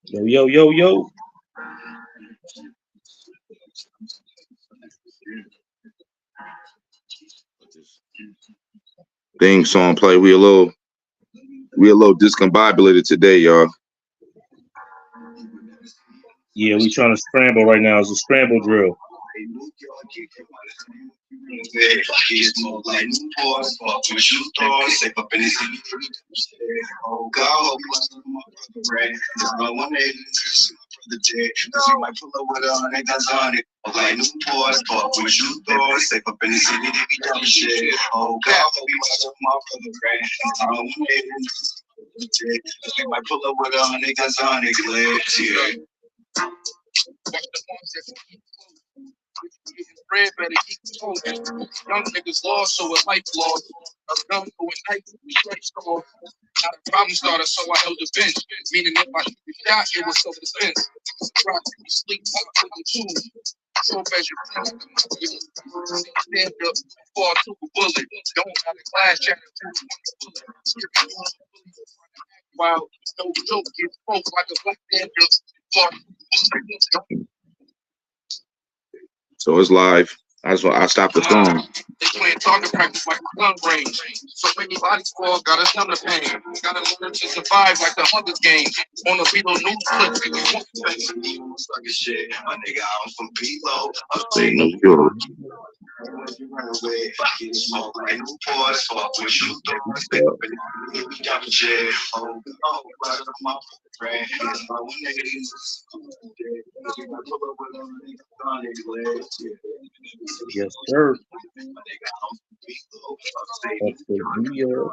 Yo, yo, yo, yo. Theme song play. We a little discombobulated today, y'all. Yeah, we trying to scramble right now. It's a scramble drill. Red better keep soldiers. Young niggas lost, so a life lost. A gun for a knife, straight score. Not a problem starter, so I held the bench. Meaning if I shoot the shot, it was self-defense. Surprise, you sleep out for the tune. So as your friend, stand up, fall to a bullet. Don't have a class chat to while no joke gets spoke like a black man just So it's live. I stopped the song. They playing target practice like a gun range. So many body squad got a ton of pain. Gotta learn to survive like the Hunger Games. On the Beetle news clips. Shit, my nigga, I'm from Below. Ain't no good. Yes, sir. That's the video.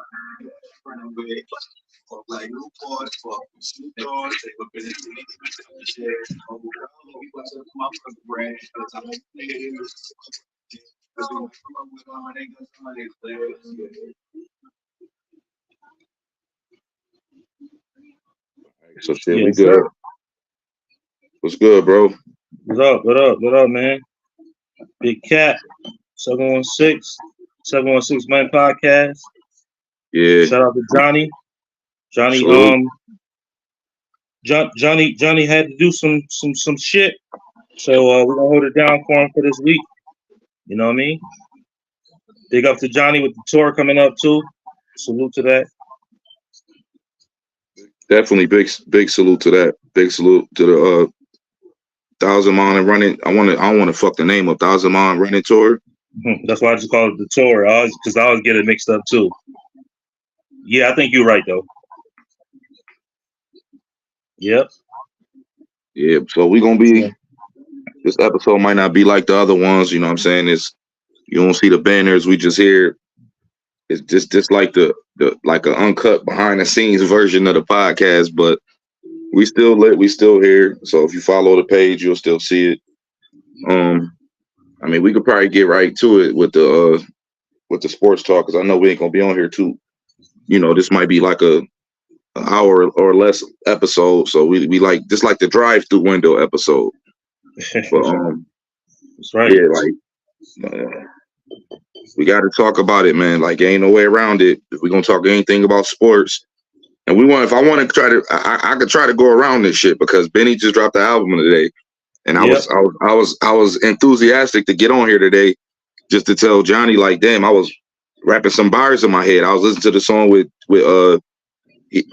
So shit, we Yes, good. sir. What's good, bro? What up? What up? What up, man? Big Cat, 716, 716 Man Podcast. Yeah. Shout out to Johnny. Johnny, Salute. Johnny had to do some shit. So we're gonna hold it down for him for this week. You know what I mean? Big up to Johnny with the tour coming up too. Salute to that. Definitely big salute to that. Big salute to the Thousand Mile and Running. I don't want to fuck the name up. Thousand Mile and Running Tour. That's why I just call it the tour. Because I always get it mixed up too. Yeah, I think you're right though. Yep. Yeah. So we gonna be. This episode might not be like the other ones. You know what I'm saying? You don't see the banners. We just hear. It's just like the like an uncut behind the scenes version of the podcast, but we still lit. We still here. So if you follow the page, you'll still see it. I mean, we could probably get right to it with the sports talk because I know we ain't gonna be on here too. You know, this might be like an hour or less episode. So we like just like the drive-through window episode. But That's right. yeah, like we got to talk about it, man. Like ain't no way around it. If we're gonna talk anything about sports, and if I want to try to, I could try to go around this shit because Benny just dropped the album today, and Yep. I was enthusiastic to get on here today, just to tell Johnny like, damn, I was rapping some bars in my head. I was listening to the song with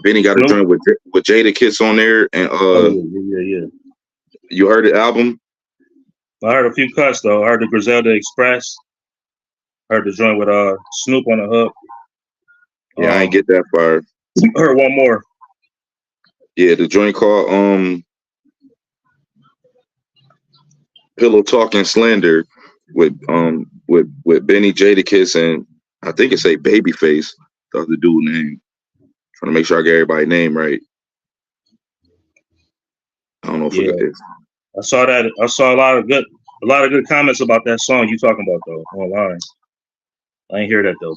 Benny got a Snoop. joint with Jada Kiss on there, and Yeah. you heard the album? I heard a few cuts though. I heard the Griselda Express. Heard the joint with Snoop on the hook. Yeah, I ain't get that far. Heard one more. Yeah, the joint called Pillow Talking Slender with Benny Jadakiss and I think it's a Babyface, the other dude name. Trying to make sure I get everybody's name right. I don't know if Yeah. I saw that. I saw a lot of good comments about that song you talking about though online. I ain't hear that though.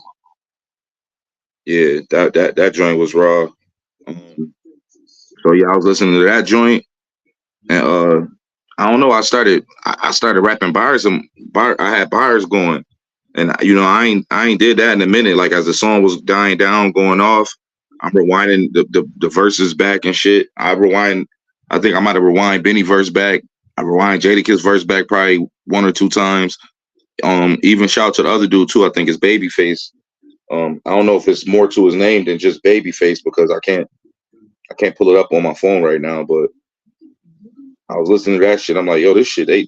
Yeah, that joint was raw. So yeah, I was listening to that joint, and I don't know. I started rapping bars. I had bars going, and you know I ain't did that in a minute. Like as the song was dying down, going off, I'm rewinding the verses back and shit. I think I might have rewind Benny verse back. I rewind Jadakiss verse back probably 1 or 2 times. Even shout to the other dude too. I think it's Babyface. I don't know if it's more to his name than just Babyface because I can't pull it up on my phone right now. But I was listening to that shit. I'm like, yo, this shit, they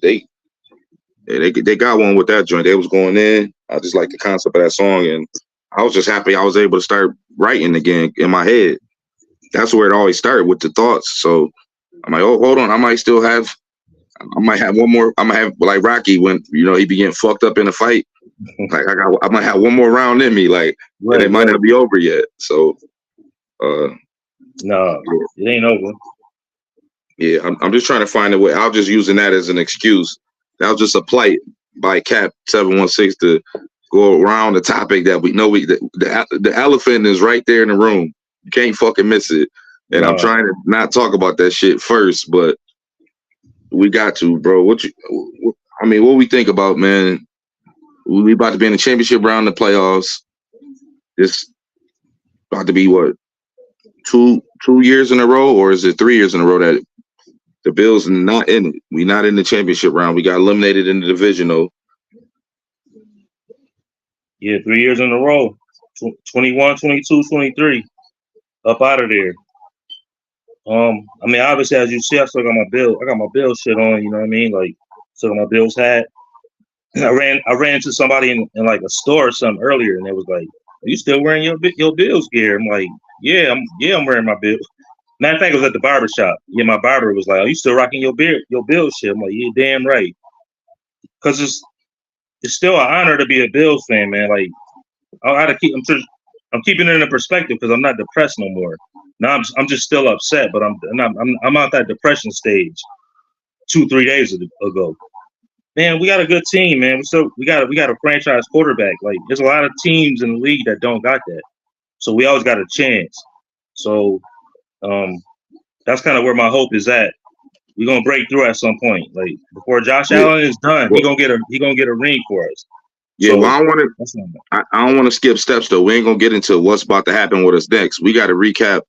got one with that joint. They was going in. I just like the concept of that song, and I was just happy I was able to start writing again in my head. That's where it always started with the thoughts. So I'm like, oh, hold on, I might have one more. I might have like Rocky when he be getting fucked up in a fight. Like I might have one more round in me, like, right, and it might not be over yet. So, no, it ain't over. Yeah, I'm just trying to find a way. I'm just using that as an excuse. That was just a plight by Cap 716 to go around the topic that we know. The elephant is right there in the room. You can't fucking miss it. And I'm trying to not talk about that shit first, but we got to, bro. What we think about, man? We about to be in the championship round of the playoffs. This about to be what, 2 years in a row, or is it 3 years in a row that the Bills not in it? We not in the championship round. We got eliminated in the divisional. Yeah, 3 years in a row. 21, 22, 23. Up out of there. I mean, obviously, as you see, I still got my Bill shit on, you know what I mean? Like, still got my Bills hat. I ran into somebody in like a store or something earlier, and they was like, "Are you still wearing your Bills gear?" I'm like, "Yeah, I'm wearing my Bills." Matter of fact, it was at the barber shop. Yeah, my barber was like, "Are you still rocking your Bills shit?" I'm like, "Yeah, damn right." Because it's still an honor to be a Bills fan, man. Like, I gotta keep. I'm keeping it in perspective because I'm not depressed no more. Now I'm just still upset, but I'm out that depression stage 2-3 days ago. Man, we got a good team, man. We got a franchise quarterback. Like, there's a lot of teams in the league that don't got that. So we always got a chance. So that's kind of where my hope is at. We're gonna break through at some point. Like, before Josh Allen is done, he gonna get a ring for us. Yeah, so, well, I don't want to skip steps though. We ain't gonna get into what's about to happen with us next. We got to recap.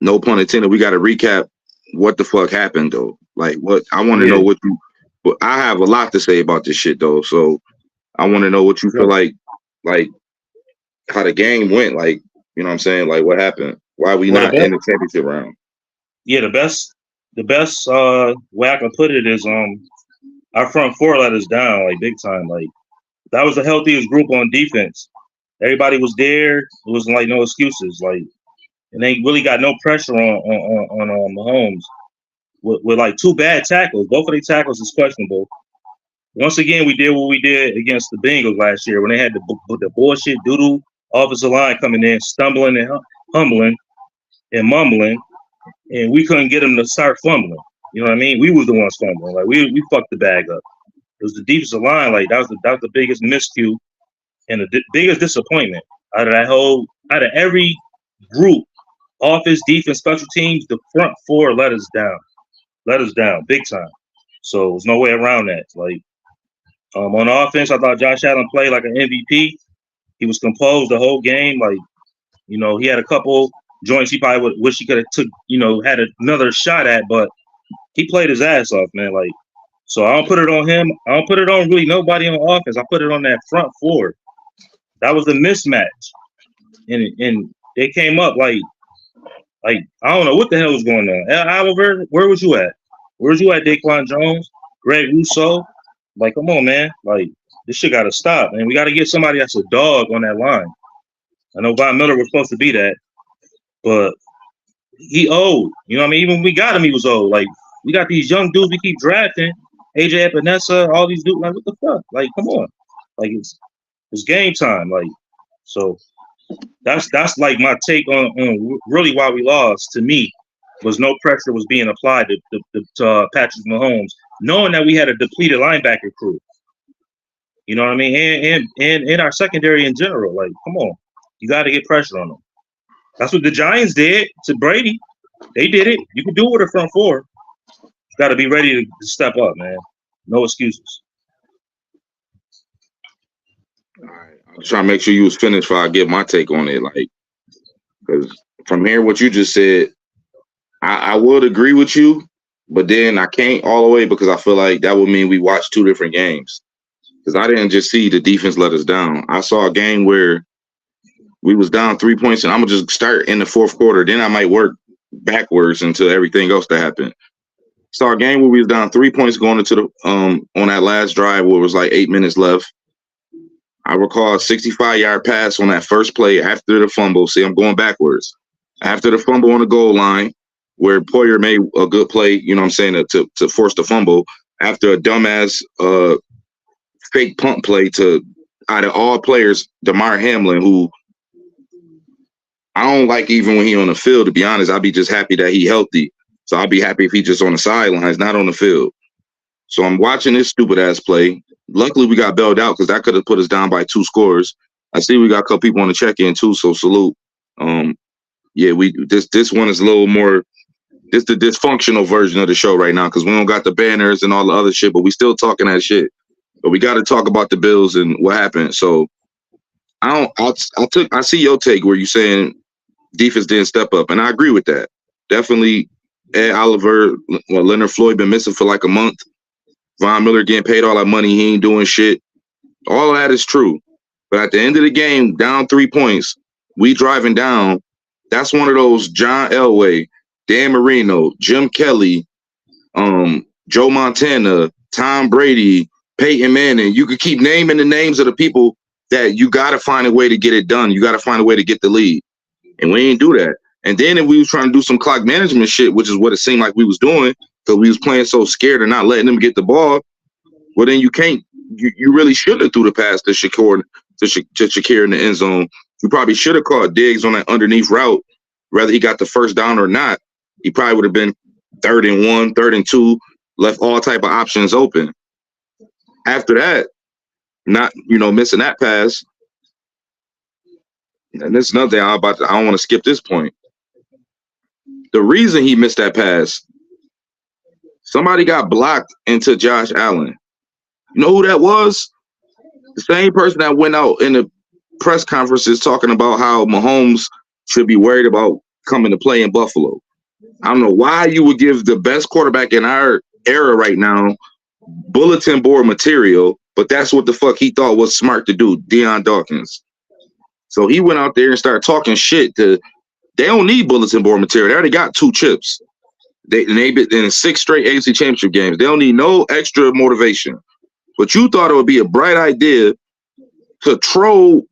No pun intended. We got to recap what the fuck happened though. Like, what I want to know what you. But I have a lot to say about this shit though. So I want to know what you feel like how the game went. Like, you know what I'm saying? Like, what happened? Why we not in the championship round? Yeah, the best way I can put it is our front four let us down like big time. Like, that was the healthiest group on defense. Everybody was there. It wasn't like no excuses. Like, and they really got no pressure on Mahomes with like 2 bad tackles. Both of their tackles is questionable. Once again, we did what we did against the Bengals last year when they had the bullshit doodle offensive line coming in, stumbling and humbling and mumbling, and we couldn't get them to start fumbling. You know what I mean? We was the ones fumbling. Like, we fucked the bag up. It was the defensive line. Like, that was the biggest miscue and the biggest disappointment out of every group, offense, defense, special teams. The front four let us down big time. So there's no way around that. Like, on offense, I thought Josh Allen played like an MVP. He was composed the whole game. Like, he had a couple joints he probably wish he could have took, had another shot at, but he played his ass off, man. Like, so I don't put it on him. I don't put it on really nobody on offense. I put it on that front four. That was a mismatch, and they came up like I don't know what the hell was going on. Oliver, where was you at? Where was you at, Daquan Jones, Greg Rousseau? Like, come on, man. Like, this shit got to stop, man. We got to get somebody that's a dog on that line. I know Von Miller was supposed to be that, but he old. You know what I mean? Even when we got him, he was old. Like, we got these young dudes we keep drafting, AJ Epinesa, all these dudes. Like, what the fuck? Like, come on. Like, it's game time. Like, so that's like my take on really why we lost. To me, was no pressure was being applied to Patrick Mahomes, knowing that we had a depleted linebacker crew. You know what I mean? And our secondary in general. Like, come on, you got to get pressure on them. That's what the Giants did to Brady. They did it. You can do it with a front four. You got to be ready to step up, man. No excuses. All right. I'm trying to make sure you was finished before I get my take on it. Like, because from hearing what you just said, I would agree with you, but then I can't all the way because I feel like that would mean we watched two different games. Because I didn't just see the defense let us down. I saw a game where we was down 3 points, and I'm gonna just start in the fourth quarter. Then I might work backwards into everything else that happened. Saw a game where we was down 3 points going into the on that last drive where it was like 8 minutes left. I recall a 65-yard pass on that first play after the fumble. See, I'm going backwards. After the fumble on the goal line, where Poyer made a good play, you know what I'm saying, to force the fumble after a dumbass fake punt play to, out of all players, DeMar Hamlin, who I don't like even when he on the field, to be honest. I'd be just happy that he healthy. So I'd be happy if he just on the sidelines, not on the field. So I'm watching this stupid ass play. Luckily, we got bailed out because that could have put us down by 2 scores. I see we got a couple people on the check-in too, so salute. Yeah, this one is a little more. This the dysfunctional version of the show right now because we don't got the banners and all the other shit, but we still talking that shit. But we got to talk about the Bills and what happened. So I see your take where you saying defense didn't step up, and I agree with that. Definitely, Ed Oliver, Leonard Floyd been missing for like a month. Von Miller getting paid all that money, he ain't doing shit. All of that is true. But at the end of the game, down 3 points, we driving down. That's one of those John Elway, Dan Marino, Jim Kelly, Joe Montana, Tom Brady, Peyton Manning. You could keep naming the names of the people that you got to find a way to get it done. You got to find a way to get the lead. And we ain't do that. And then if we was trying to do some clock management shit, which is what it seemed like we was doing, because we was playing so scared and not letting them get the ball, well, then you can't. You really should have threw the pass to Shakir in the end zone. You probably should have caught Diggs on that underneath route, whether he got the first down or not. He probably would have been 3rd and 1, 3rd and 2, left all type of options open. After that, not missing that pass. And this is another thing I don't want to skip this point. The reason he missed that pass, somebody got blocked into Josh Allen. You know who that was? The same person that went out in the press conferences talking about how Mahomes should be worried about coming to play in Buffalo. I don't know why you would give the best quarterback in our era right now bulletin board material, but that's what the fuck he thought was smart to do, Deion Dawkins. So he went out there and started talking shit to. They don't need bulletin board material. They already got 2 chips. They've been in 6 straight AFC Championship games. They don't need no extra motivation. But you thought it would be a bright idea to troll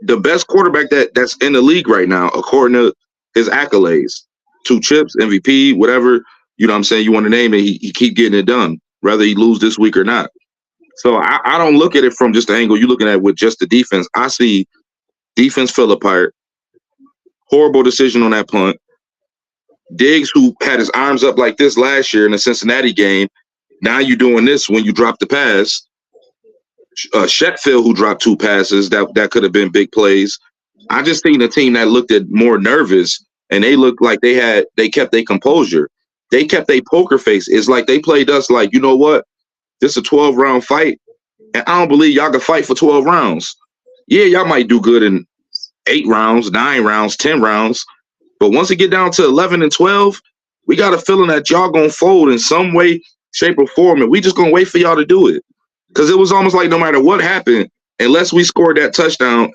the best quarterback that's in the league right now, according to his accolades. 2 chips, MVP, whatever, you know what I'm saying, you want to name it, he keep getting it done, whether he lose this week or not. So I don't look at it from just the angle you're looking at with just the defense. I see defense fell apart. Horrible decision on that punt. Diggs, who had his arms up like this last year in the Cincinnati game, now you're doing this when you drop the pass. Sheffield, who dropped 2 passes that could have been big plays. I just seen a team that looked at more nervous, and they looked like they kept their composure. They kept their poker face. It's like they played us like, you know what? This is a 12-round fight, and I don't believe y'all can fight for 12 rounds. Yeah, y'all might do good in 8 rounds, 9 rounds, 10 rounds, but once it get down to 11 and 12, we got a feeling that y'all gonna fold in some way, shape, or form, and we just gonna wait for y'all to do it. Because it was almost like no matter what happened, unless we scored that touchdown,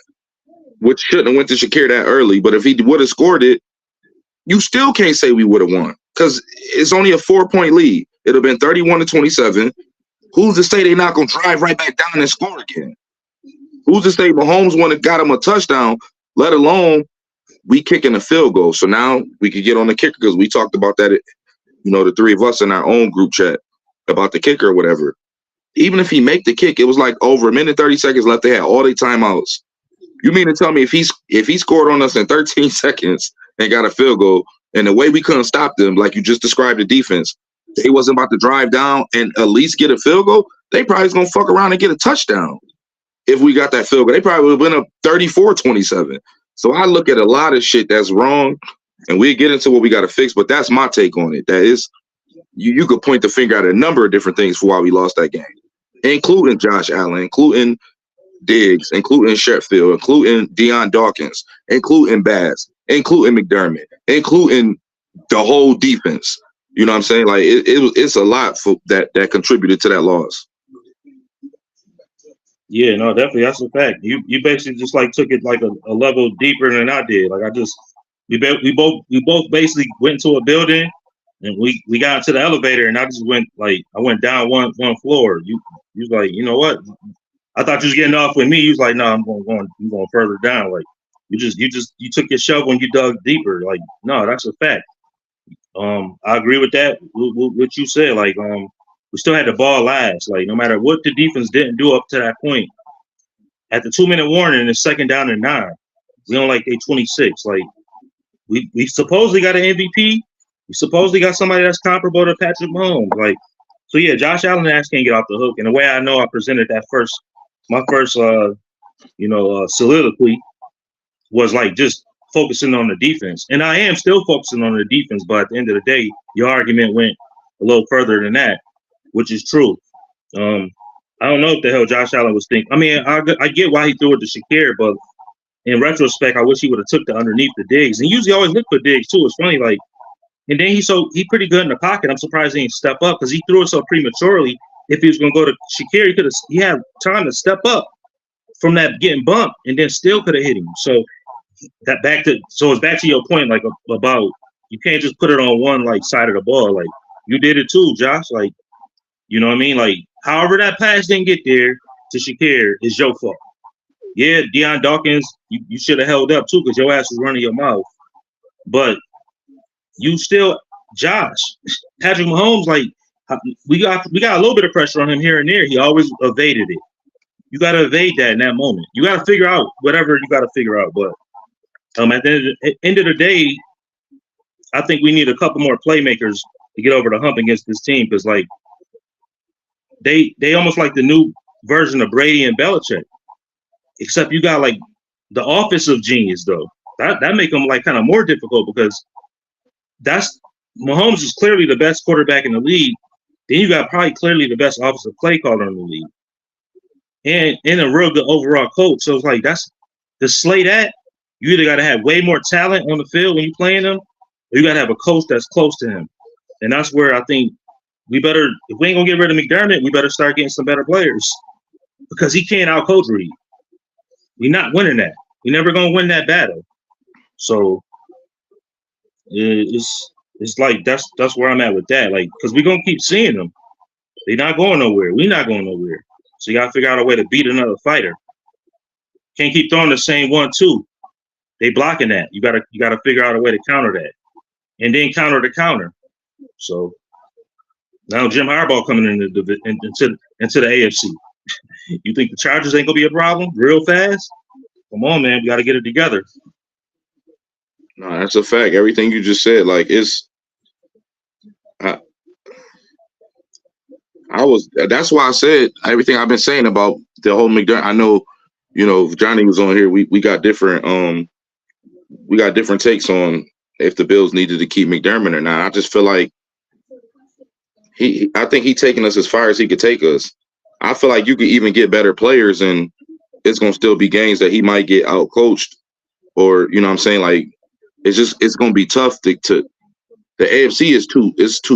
which shouldn't have went to Shakir that early, but if he would have scored it, you still can't say we would have won because it's only a 4-point lead. It would have been 31-27. Who's to say they're not going to drive right back down and score again? Who's to say Mahomes wouldn't have got him a touchdown, let alone we kicking a field goal? So now we could get on the kicker because we talked about that, the 3 of us in our own group chat about the kicker or whatever. Even if he make the kick, it was like over 1 minute 30 seconds left. They had all their timeouts. You mean to tell me if he scored on us in 13 seconds and got a field goal, and the way we couldn't stop them, like you just described the defense, they wasn't about to drive down and at least get a field goal, they probably was going to fuck around and get a touchdown. If we got that field goal, they probably would have been up 34-27. So I look at a lot of shit that's wrong, and we get into what we got to fix, but that's my take on it. That is, you could point the finger at a number of different things for why we lost that game, including Josh Allen, including Diggs, including Sheffield, including Deion Dawkins, including Baz. including McDermott, including the whole defense. You know what I'm saying? Like it's a lot for that contributed to that loss. Yeah, no, definitely that's a fact. You basically just like took it like a level deeper than I did. Like we both basically went into a building and we got into the elevator and I just went like I went down one floor. You was like, you know what? I thought you was getting off with me. You was like, no, I'm going further down. Like you took your shovel and you dug deeper. Like, no, that's a fact. I agree with that. What you said, like, we still had the ball last. Like, no matter what the defense didn't do up to that point, at the 2-minute warning, it's 2nd down and 9. We on like a 26. Like, we supposedly got an MVP. We supposedly got somebody that's comparable to Patrick Mahomes. Like, so yeah, Josh Allen actually can't get off the hook. And the way I know I presented my first soliloquy was like just focusing on the defense. And I am still focusing on the defense, but at the end of the day, your argument went a little further than that, which is true. I don't know what the hell Josh Allen was thinking. I mean, I get why he threw it to Shakir, but in retrospect, I wish he would have took the underneath the Diggs. And usually always look for Diggs too. It's funny, like, and then he pretty good in the pocket. I'm surprised he didn't step up because he threw it so prematurely. If he was going to go to Shakir, he had time to step up from that getting bumped, and then still could have hit him. So it's back to your point, like about you can't just put it on one like side of the ball. Like you did it too, Josh. Like, you know what I mean? Like, however that pass didn't get there to Shakir is your fault. Yeah, Deion Dawkins, you should have held up too because your ass was running your mouth. But you still, Josh, Patrick Mahomes, like we got a little bit of pressure on him here and there. He always evaded it. You got to evade that in that moment. You got to figure out whatever you got to figure out. But at the end of the day, I think we need a couple more playmakers to get over the hump against this team because, like, they almost like the new version of Brady and Belichick, except you got like the offensive genius though. That make them like kind of more difficult because Mahomes is clearly the best quarterback in the league. Then you got probably clearly the best offensive play caller in the league, and a real good overall coach. So it's like that's the slate at. You either got to have way more talent on the field when you're playing them, or you got to have a coach that's close to him. And that's where I think we better, if we ain't going to get rid of McDermott, we better start getting some better players because he can't out-coach Reed. We're not winning that. We're never going to win that battle. So it's like that's where I'm at with that. Like, because we're going to keep seeing them. They're not going nowhere. We're not going nowhere. So you got to figure out a way to beat another fighter. Can't keep throwing the same 1-2. They blocking that. You gotta figure out a way to counter that, and then counter the counter. So now Jim Harbaugh coming into the AFC. You think the Chargers ain't gonna be a problem real fast? Come on, man, we got to get it together. No, that's a fact. Everything you just said, like that's why I said everything I've been saying about the whole McDermott. I know, if Johnny was on here, we got different takes on if the Bills needed to keep McDermott or not. I just feel like I think he's taking us as far as he could take us. I feel like you could even get better players and it's gonna still be games that he might get out coached, or you know what I'm saying? Like it's gonna be tough to the AFC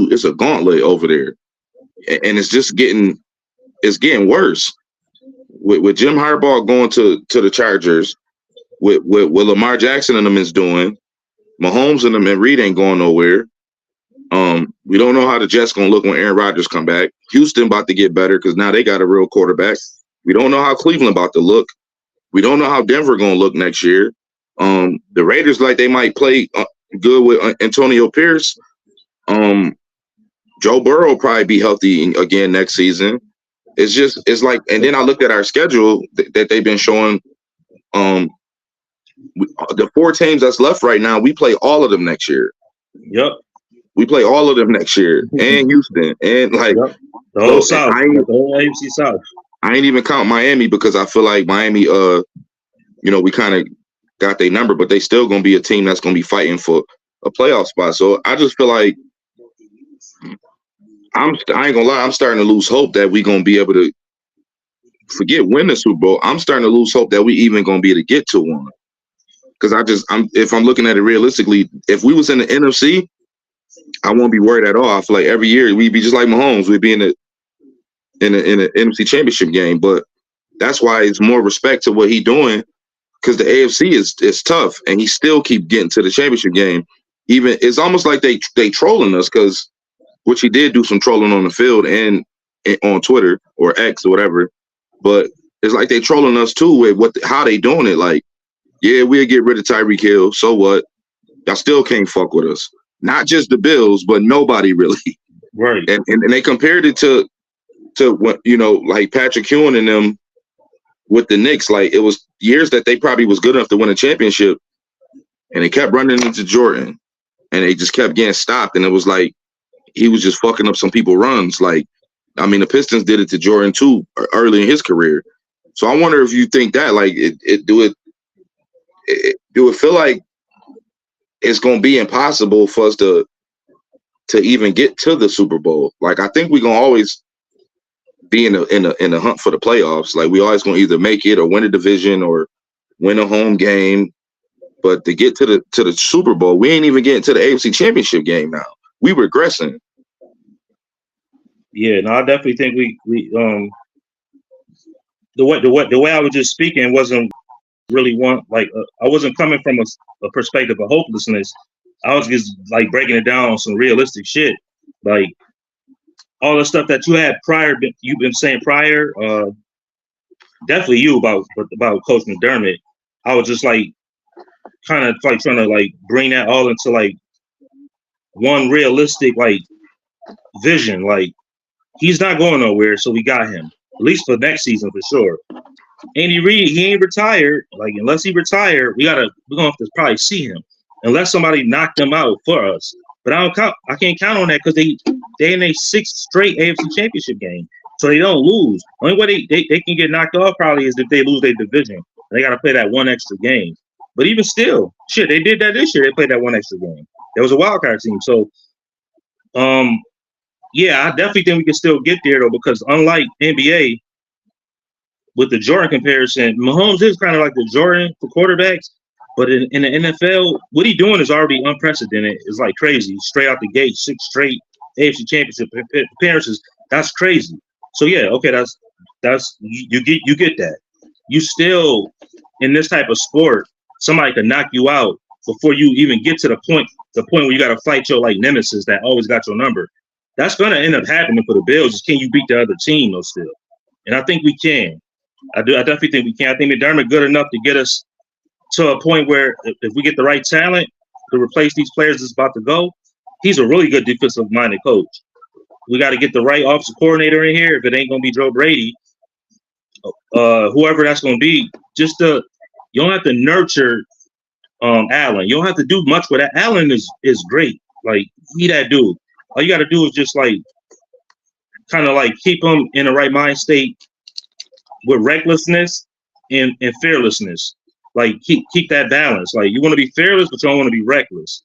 it's a gauntlet over there. And it's just getting worse. With Jim Harbaugh going to the Chargers, with what Lamar Jackson and them is doing, Mahomes and them and Reed ain't going nowhere. We don't know how the Jets gonna look when Aaron Rodgers come back. Houston about to get better because now they got a real quarterback. We don't know how Cleveland about to look. We don't know how Denver gonna look next year. The Raiders like they might play good with Antonio Pierce. Joe Burrow will probably be healthy again next season. It's like, and then I looked at our schedule that they've been showing. The 4 teams that's left right now, we play all of them next year. Yep. We play all of them next year, and Houston, and like the whole South, the whole AFC South. I ain't even count Miami because I feel like Miami, we kind of got their number, but they still gonna be a team that's gonna be fighting for a playoff spot. So I just feel like I ain't gonna lie, I'm starting to lose hope that we gonna be able to win the Super Bowl. I'm starting to lose hope that we even gonna be able to get to one. Because if I'm looking at it realistically, if we was in the NFC, I won't be worried at all. I feel like every year we'd be just like Mahomes. We'd be in the NFC Championship game. But that's why it's more respect to what he's doing, because the AFC is tough, and he still keep getting to the championship game. Even it's almost like they trolling us, because which he did do some trolling on the field and on Twitter or X or whatever. But it's like they trolling us too with how they doing it. Like, yeah, we'll get rid of Tyreek Hill. So what? Y'all still can't fuck with us. Not just the Bills, but nobody really. Right. And they compared it to what, like Patrick Ewing and them with the Knicks. Like, it was years that they probably was good enough to win a championship, and they kept running into Jordan, and they just kept getting stopped. And it was like he was just fucking up some people runs. Like, I mean, the Pistons did it to Jordan too early in his career. So I wonder if you think that, like, do it feel like it's gonna be impossible for us to even get to the Super Bowl? Like, I think we're gonna always be in the hunt for the playoffs. Like, we always gonna either make it or win a division or win a home game. But to get to the Super Bowl, we ain't even getting to the AFC Championship game now. We regressing. Yeah, no, I definitely think we the way I was just speaking wasn't really I wasn't coming from a perspective of hopelessness. I was just like breaking it down on some realistic shit. Like, all the stuff that you had prior, you've been saying prior, definitely you about Coach McDermott. I was just like kind of like trying to like bring that all into like one realistic like vision. Like, he's not going nowhere, so we got him at least for next season for sure. Andy Reid, he ain't retired. Like, unless he retired, we're gonna have to probably see him, unless somebody knocked him out for us. But I can't count on that, because they in a 6th straight AFC Championship game, so they don't lose. Only way they can get knocked off probably is if they lose their division. They got to play that one extra game. But even still, shit, they did that this year. They played that one extra game. There was a wild card team, so yeah, I definitely think we can still get there though, because unlike NBA, with the Jordan comparison, Mahomes is kind of like the Jordan for quarterbacks, but in the NFL, what he's doing is already unprecedented. It's like crazy. Straight out the gate, 6 straight AFC Championship appearances. That's crazy. So yeah, okay, that's you get that. You still, in this type of sport, somebody can knock you out before you even get to the point where you got to fight your like nemesis that always got your number. That's gonna end up happening for the Bills. Is, can you beat the other team though still? And I think we can. I definitely think we can. I think McDermott good enough to get us to a point where if we get the right talent to replace these players that's about to go, he's a really good defensive-minded coach. We got to get the right offensive coordinator in here. If it ain't going to be Joe Brady, whoever that's going to be, you don't have to nurture Allen. You don't have to do much with that. Allen is great. Like, he that dude. All you got to do is just like kind of like keep him in the right mind state with recklessness and fearlessness. Like, keep that balance. Like, you want to be fearless, but you don't want to be reckless.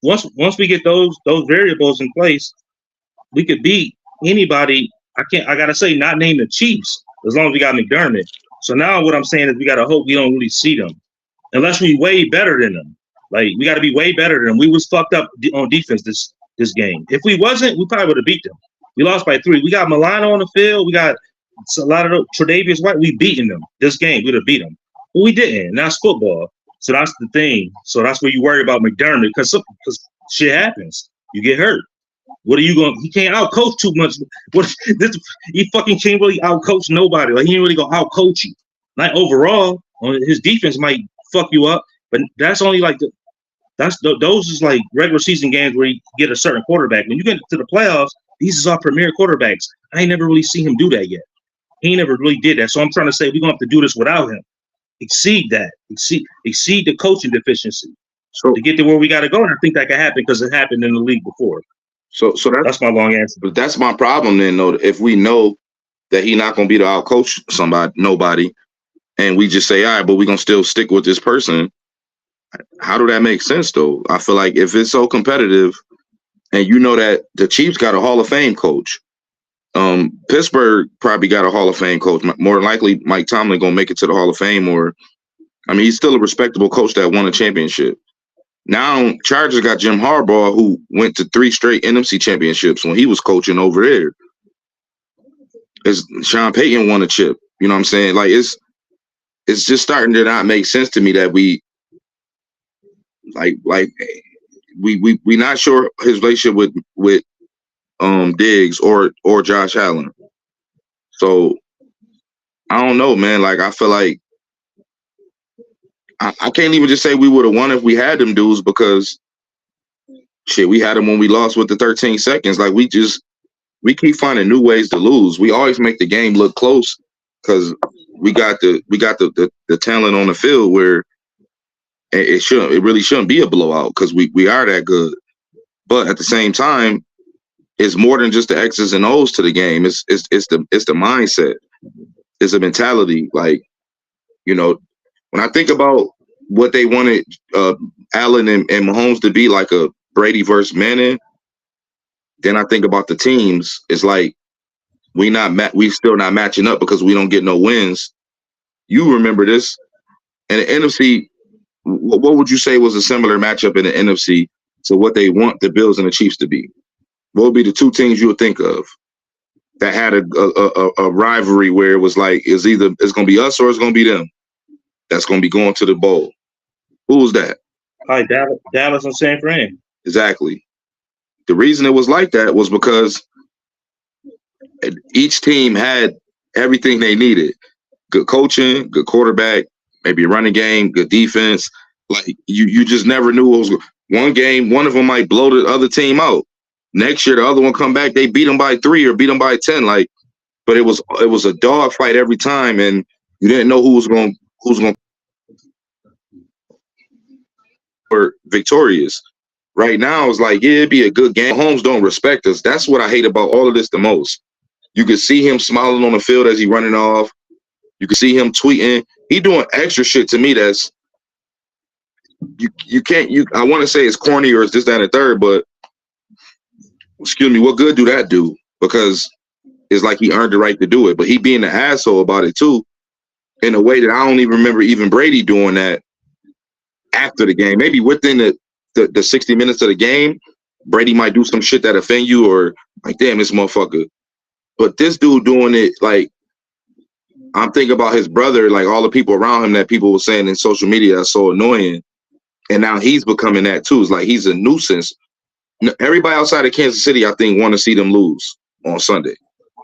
Once we get those variables in place, we could beat anybody. I gotta say, not name the Chiefs, as long as we got McDermott. So now what I'm saying is we gotta hope we don't really see them, unless we way better than them. Like, we gotta be way better than them. We was fucked up on defense this game. If we wasn't, we probably would have beat them. We lost by 3. We got Milano on the field. We got a lot of Tre'Davious White. We beaten them this game. We'd have beat them. But we didn't. And that's football. So that's the thing. So that's where you worry about McDermott, because shit happens. You get hurt. What are you going? He can't outcoach too much. He fucking can't really outcoach nobody. Like, he ain't really gonna outcoach you. Like, overall, his defense might fuck you up, but that's only like those is like regular season games where you get a certain quarterback. When you get to the playoffs, these is our premier quarterbacks. I ain't never really seen him do that yet. He never really did that. So I'm trying to say we're gonna have to do this without him. Exceed that. Exceed the coaching deficiency. So to get to where we got to go, and I think that can happen because it happened in the league before. So that's my long answer. But that's my problem then, though. If we know that he's not gonna be the out coach nobody, and we just say, all right, but we're gonna still stick with this person. How do that make sense, though? I feel like if it's so competitive, and you know that the Chiefs got a Hall of Fame coach, Pittsburgh probably got a Hall of Fame coach. More than likely, Mike Tomlin gonna make it to the Hall of Fame, or I mean, he's still a respectable coach that won a championship. Now, Chargers got Jim Harbaugh, who went to 3 straight NFC championships when he was coaching over there. Sean Payton won a chip. You know what I'm saying? Like, it's just starting to not make sense to me that we not sure his relationship with Diggs or Josh Allen. So I don't know, man. Like, I feel like I can't even just say we would have won if we had them dudes, because shit, we had them when we lost with the 13 seconds. Like, we keep finding new ways to lose. We always make the game look close because we got the talent on the field where it really shouldn't be a blowout because we are that good. But at the same time, it's more than just the X's and O's to the game. It's the mindset. It's a mentality. Like, you know, when I think about what they wanted Allen and Mahomes to be, like a Brady versus Manning, then I think about the teams. It's like we still not matching up because we don't get no wins. You remember this in the NFC? What would you say was a similar matchup in the NFC to what they want the Bills and the Chiefs to be? What would be the 2 teams you would think of that had a rivalry where it was like it's going to be us or it's going to be them that's going to be going to the bowl? Who was that? Hi, Dallas and San Fran. Exactly. The reason it was like that was because each team had everything they needed. Good coaching, good quarterback, maybe a running game, good defense. Like, you just never knew what was going. One game, one of them might blow the other team out. Next year, the other one come back, they beat them by 3 or beat them by 10. Like, but it was a dog fight every time, and you didn't know who's going victorious. Right now, it's like, yeah, it'd be a good game. Mahomes don't respect us. That's what I hate about all of this the most. You can see him smiling on the field as he running off. You can see him tweeting. He doing extra shit to me that's you can't. I want to say it's corny or it's this, that, and the third, but excuse me, what good do that do? Because it's like he earned the right to do it, but he being an asshole about it too, in a way that I don't even remember even Brady doing that after the game. Maybe within the 60 minutes of the game, Brady might do some shit that offend you or like, damn, this motherfucker. But this dude doing it, like, I'm thinking about his brother, like all the people around him that people were saying in social media that's so annoying. And now he's becoming that too. It's like he's a nuisance. Everybody outside of Kansas City, I think, want to see them lose on Sunday.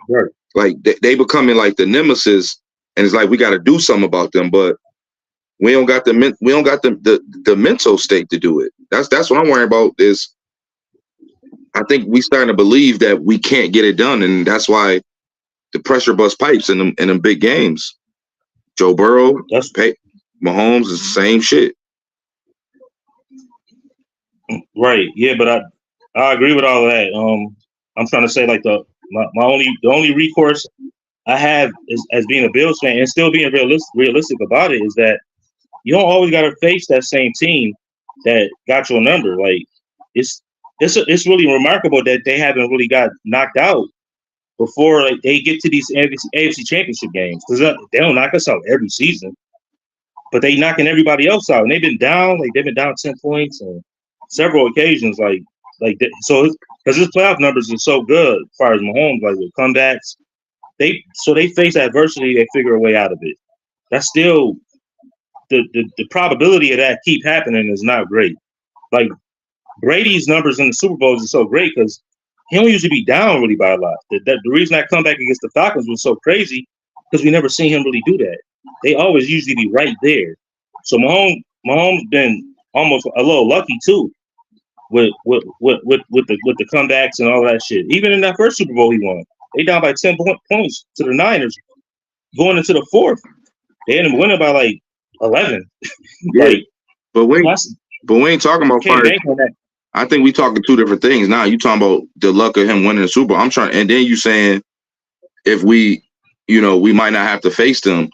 Right. Like they becoming like the nemesis, and it's like we got to do something about them, but we don't got the mental state to do it. That's what I'm worrying about. Is I think we starting to believe that we can't get it done, and that's why the pressure bust pipes in them big games. Joe Burrow, Mahomes is the same shit. Right. Yeah, but I agree with all of that. I'm trying to say, like, the only recourse I have is, as being a Bills fan and still being realistic about it, is that you don't always got to face that same team that got your number. Like, it's really remarkable that they haven't really got knocked out before, like, they get to these AFC Championship games, because they don't knock us out every season, but they knocking everybody else out, and they've been down 10 points on several occasions, so because his playoff numbers are so good as far as Mahomes, like with comebacks, they face adversity, they figure a way out of it. That's still the probability of that keep happening is not great. Like, Brady's numbers in the Super Bowls are so great because he don't usually be down really by a lot. The reason that comeback against the Falcons was so crazy because we never seen him really do that. They always usually be right there. So Mahomes been almost a little lucky too with the comebacks and all that shit. Even in that first Super Bowl he won, they down by 10 points to the Niners going into the fourth. They ended up winning by like 11. Yeah, like, but we ain't talking about fire. I think we talking 2 different things. Now you talking about the luck of him winning the Super Bowl. I'm trying, and then you saying if we might not have to face them.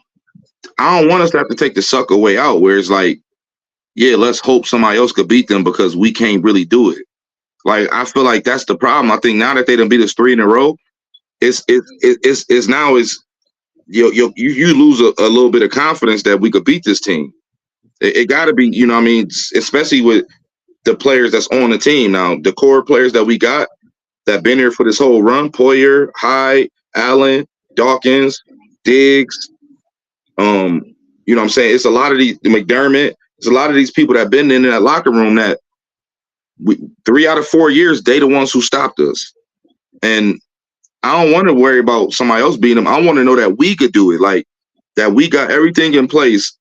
I don't want us to have to take the sucker way out where it's like, yeah, let's hope somebody else could beat them because we can't really do it. Like, I feel like that's the problem. I think now that they done beat us 3 in a row, it's now is you lose a little bit of confidence that we could beat this team. It got to be, you know what I mean, especially with the players that's on the team now. The core players that we got that been here for this whole run: Poyer, Hyde, Allen, Dawkins, Diggs. You know what I'm saying? It's a lot of these McDermott. It's a lot of these people that been in that locker room that 3 out of 4 years they the ones who stopped us. And I don't want to worry about somebody else beating them. I want to know that we could do it, like that we got everything in place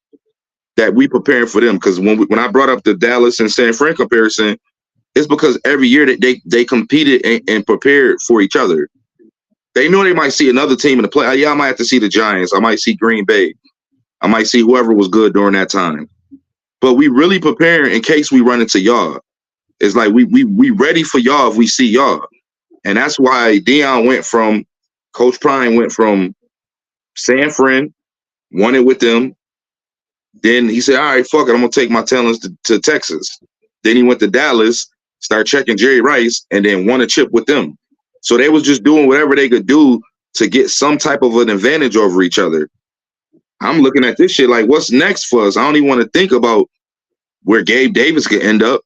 that we preparing for them. Because when I brought up the Dallas and San Fran comparison, it's because every year that they competed and prepared for each other. They knew they might see another team in the play. Yeah, I might have to see the Giants. I might see Green Bay. I might see whoever was good during that time. But we really prepare in case we run into y'all. It's like we ready for y'all if we see y'all. And that's why Coach Prime went from San Fran, won it with them. Then he said, all right, fuck it, I'm going to take my talents to Texas. Then he went to Dallas, started checking Jerry Rice, and then won a chip with them. So they was just doing whatever they could do to get some type of an advantage over each other. I'm looking at this shit like, what's next for us? I don't even want to think about where Gabe Davis could end up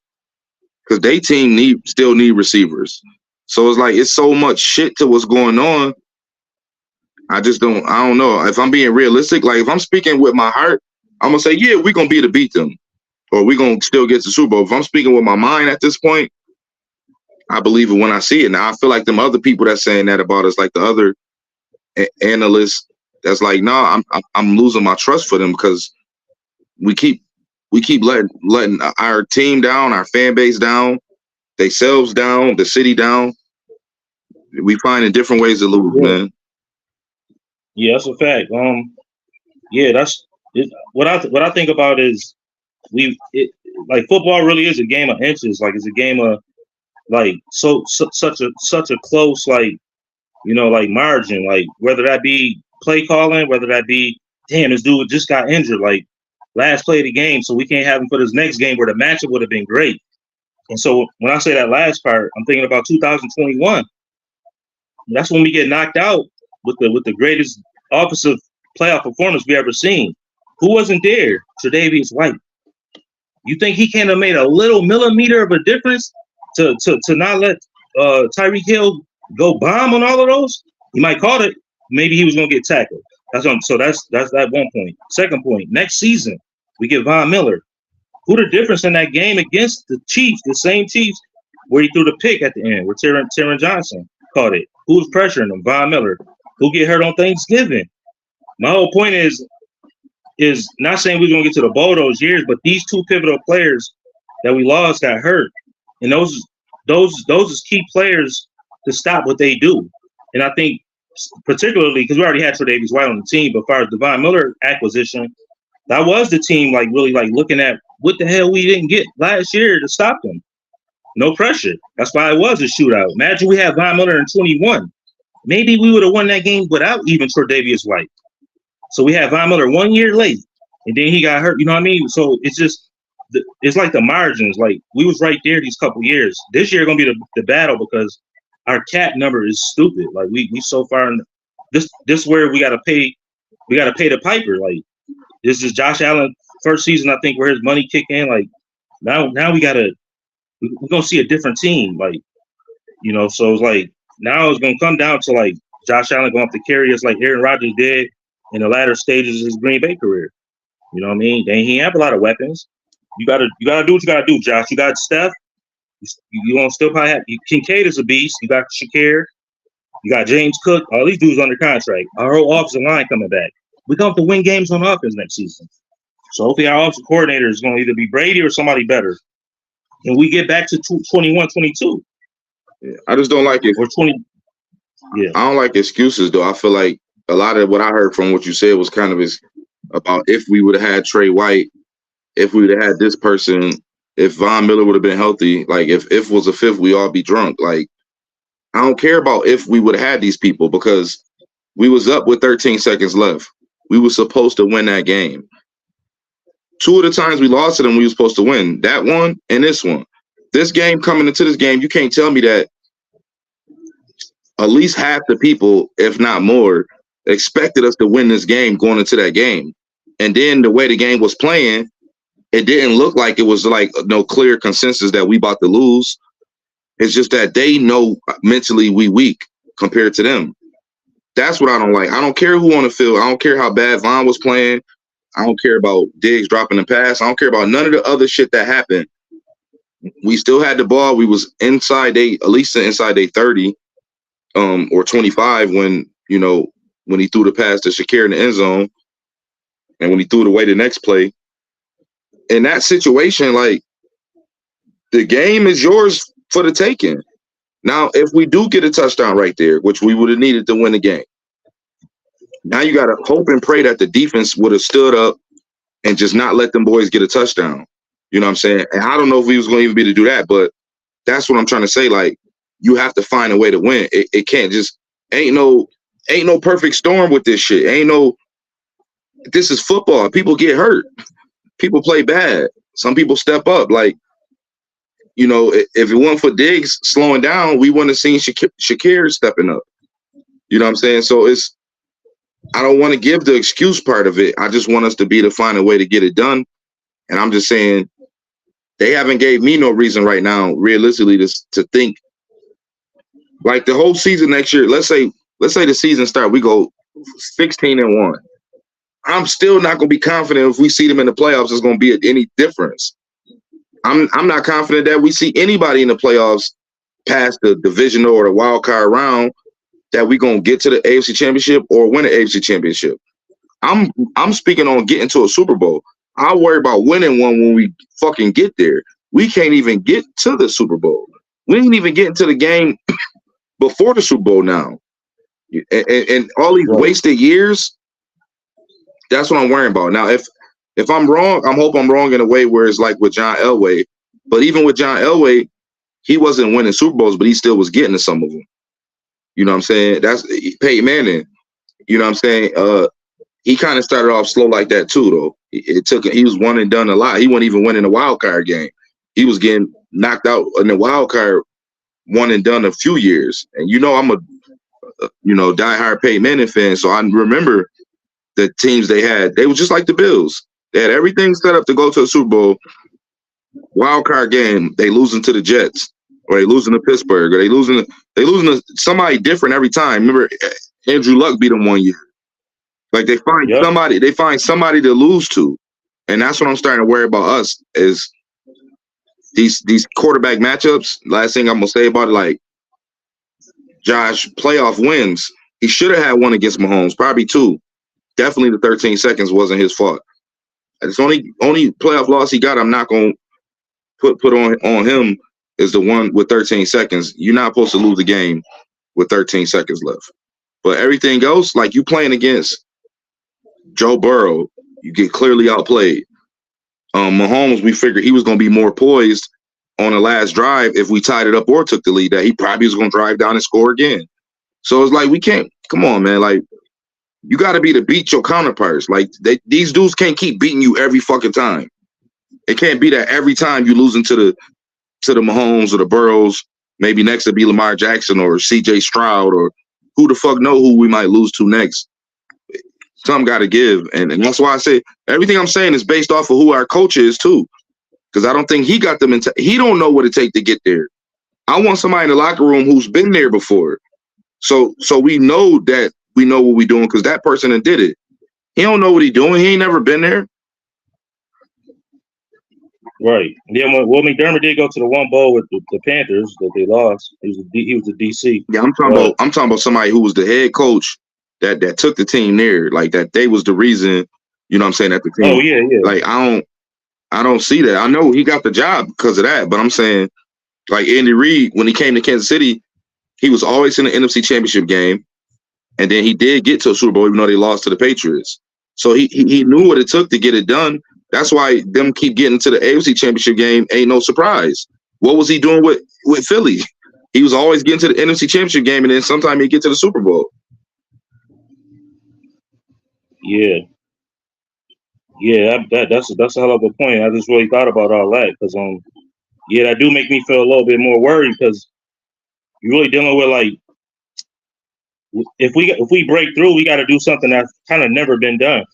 because they team still need receivers. So it's like, it's so much shit to what's going on. I don't know. If I'm being realistic, like if I'm speaking with my heart, I'm going to say, yeah, we're going to beat them. Or we're going to still get to the Super Bowl. If I'm speaking with my mind at this point, I believe it when I see it. Now, I feel like them other people that's saying that about us, like the other analysts, that's like, no, I'm losing my trust for them because we keep letting our team down, our fan base down, themselves down, the city down. We finding different ways to lose, man. Yeah, that's a fact. That's what I think about is like football really is a game of inches. Like it's a game of like such a close like like margin. Like whether that be play calling, whether that be damn this dude just got injured like last play of the game, so we can't have him for this next game where the matchup would have been great. And so when I say that last part, I'm thinking about 2021. That's when we get knocked out with the greatest offensive playoff performance we ever seen. Who wasn't there? Tre'Davious White. You think he can't have made a little millimeter of a difference to not let Tyreek Hill go bomb on all of those? He might call it. Maybe he was gonna get tackled. That's that one point. Second point. Next season we get Von Miller. Who the difference in that game against the Chiefs, the same Chiefs, where he threw the pick at the end, where Tyron Johnson caught it. Who's pressuring him? Von Miller. Who get hurt on Thanksgiving? My whole point is not saying we're gonna get to the bowl those years, but these two pivotal players that we lost got hurt, and those is key players to stop what they do. And I think particularly because we already had Tre'Davious White on the team, but as far as the Von Miller acquisition, that was the team like really like looking at what the hell we didn't get last year to stop them. No pressure. That's why it was a shootout. Imagine we had Von Miller in 21. Maybe we would have won that game without even Tre'Davious White. So we had Von Miller 1 year late, and then he got hurt. You know what I mean? So it's just it's like the margins. Like we was right there these couple years. This year gonna be the battle because our cap number is stupid. Like we so far in this where we gotta pay the piper. Like this is Josh Allen first season, I think, where his money kicked in. Like now we're gonna see a different team. Like so it's like now it's gonna come down to like Josh Allen going to have to carry us like Aaron Rodgers did in the latter stages of his Green Bay career. You know what I mean? Then he have a lot of weapons. You gotta do what you gotta do, Josh. You got Steph. You won't still probably have Kincaid is a beast. You got Shakir. You got James Cook. All these dudes under contract. Our whole offensive line coming back. We're going to have to win games on offense next season. So hopefully our offensive coordinator is going to either be Brady or somebody better. And we get back to 21, 22. Yeah, I just don't like it. Or 20. Yeah. I don't like excuses, though. I feel like a lot of what I heard from what you said was kind of about if we would have had Trey White, if we would have had this person, if Von Miller would have been healthy, like if was a fifth, we all be drunk. Like, I don't care about if we would have had these people because we was up with 13 seconds left. We were supposed to win that game. 2 of the times we lost to them, we were supposed to win. That one and this one. This game, coming into this game, you can't tell me that at least half the people, if not more, expected us to win this game going into that game. And then the way the game was playing, it didn't look like it was like no clear consensus that we about to lose. It's just that they know mentally we weak compared to them. That's what I don't like. I don't care who on the field. I don't care how bad Vaughn was playing. I don't care about Diggs dropping the pass. I don't care about none of the other shit that happened. We still had the ball. We was inside at least inside they 30, or 25 when he threw the pass to Shakir in the end zone, and when he threw it away the next play. In that situation, like, the game is yours for the taking. Now, if we do get a touchdown right there, which we would have needed to win the game, now you got to hope and pray that the defense would have stood up and just not let them boys get a touchdown. You know what I'm saying? And I don't know if we was going to even be able to do that, but that's what I'm trying to say. Like, you have to find a way to win. It can't just ain't no perfect storm with this shit. This is football. People get hurt. People play bad. Some people step up. Like, if it wasn't for Diggs slowing down, we wouldn't have seen Shakir stepping up. You know what I'm saying? So I don't want to give the excuse part of it. I just want us to be able to find a way to get it done. And I'm just saying, they haven't gave me no reason right now, realistically, to think like the whole season next year. Let's say the season start, we go 16-1. I'm still not going to be confident if we see them in the playoffs, it's going to be any difference. I'm not confident that we see anybody in the playoffs past the divisional or the wild card round that we going to get to the AFC Championship or win the AFC Championship. I'm speaking on getting to a Super Bowl. I worry about winning one when we fucking get there. We can't even get to the Super Bowl. We ain't even get into the game before the Super Bowl now. And all these wasted years, that's what I'm worrying about. Now, if I'm wrong, I hope I'm wrong in a way where it's like with John Elway. But even with John Elway, he wasn't winning Super Bowls, but he still was getting to some of them. You know what I'm saying? That's Peyton Manning. You know what I'm saying? He kind of started off slow like that too, though. He was one and done a lot. He wasn't even winning the wild card game. He was getting knocked out in the wild card, one and done a few years. And I'm a diehard Peyton Manning fan, so I remember the teams they had. They were just like the Bills. They had everything set up to go to a Super Bowl. Wild card game, they losing to the Jets, or they losing to Pittsburgh, or they losing to somebody different every time. Remember, Andrew Luck beat them one year. Like, they find somebody to lose to. And that's what I'm starting to worry about us is these quarterback matchups. Last thing I'm gonna say about it, like, Josh playoff wins. He should have had one against Mahomes, probably two. Definitely the 13 seconds wasn't his fault. It's only playoff loss he got. I'm not gonna put on him is the one with 13 seconds. You're not supposed to lose the game with 13 seconds left. But everything else, like, you playing against Joe Burrow, you get clearly outplayed. Mahomes, we figured he was going to be more poised on the last drive if we tied it up or took the lead, that he probably was going to drive down and score again. So it's like, we can't, come on, man. Like, you got to be to beat your counterparts. Like, these dudes can't keep beating you every fucking time. It can't be that every time you losing to the Mahomes or the Burrows, maybe next to be Lamar Jackson or CJ Stroud or who the fuck know who we might lose to next. Something got to give. And that's why I say everything I'm saying is based off of who our coach is too. Because I don't think he got them he don't know what it takes to get there. I want somebody in the locker room who's been there before. So we know that we know what we're doing because that person that did it. He don't know what he's doing. He ain't never been there. Right. Yeah, well, McDermott did go to the one bowl with the Panthers that they lost. He was the DC. Yeah, I'm talking about somebody who was the head coach that took the team there. Like, that they was the reason, you know what I'm saying, that the team. Oh, yeah. Like, I don't see that. I know he got the job because of that, but I'm saying, like, Andy Reid, when he came to Kansas City, he was always in the NFC Championship game, and then he did get to a Super Bowl even though they lost to the Patriots. So he knew what it took to get it done. That's why them keep getting to the AFC Championship game ain't no surprise. What was he doing with Philly? He was always getting to the NFC Championship game, and then sometime he'd get to the Super Bowl. Yeah. Yeah, that's a hell of a point. I just really thought about all that because that do make me feel a little bit more worried because you're really dealing with, like, if we break through, we got to do something that's kind of never been done.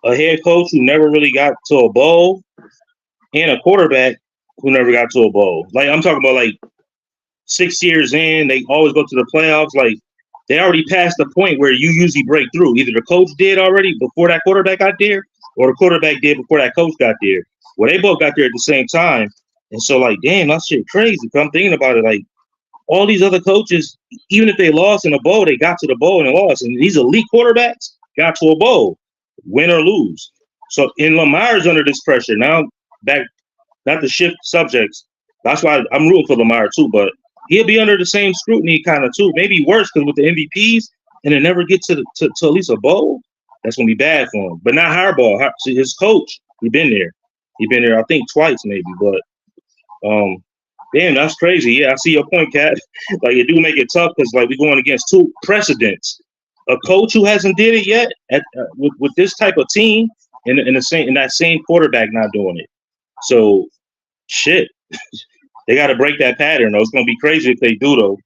a head coach who never really got to a bowl, and a quarterback who never got to a bowl. Like I'm talking about, like 6 years in, they always go to the playoffs. Like they already passed the point where you usually break through. Either the coach did already before that quarterback got there, or the quarterback did before that coach got there. Well, they both got there at the same time. And so, like, damn, that shit crazy. Cause I'm thinking about it, like all these other coaches, even if they lost in a bowl, they got to the bowl and lost. And these elite quarterbacks got to a bowl, win or lose. So, and Lamar's under this pressure now. Back, not to shift subjects. That's why I'm rooting for Lamar too. But he'll be under the same scrutiny, kind of too. Maybe worse because with the MVPs and it never get to at least a bowl, that's gonna be bad for him. But not Harbaugh. His coach, he been there. He been there, I think, twice maybe. But damn, that's crazy. Yeah, I see your point, Kat. Like it do make it tough because like we're going against two precedents. A coach who hasn't did it yet with this type of team, in that same quarterback not doing it. So shit, they got to break that pattern. Though it's gonna be crazy if they do, though.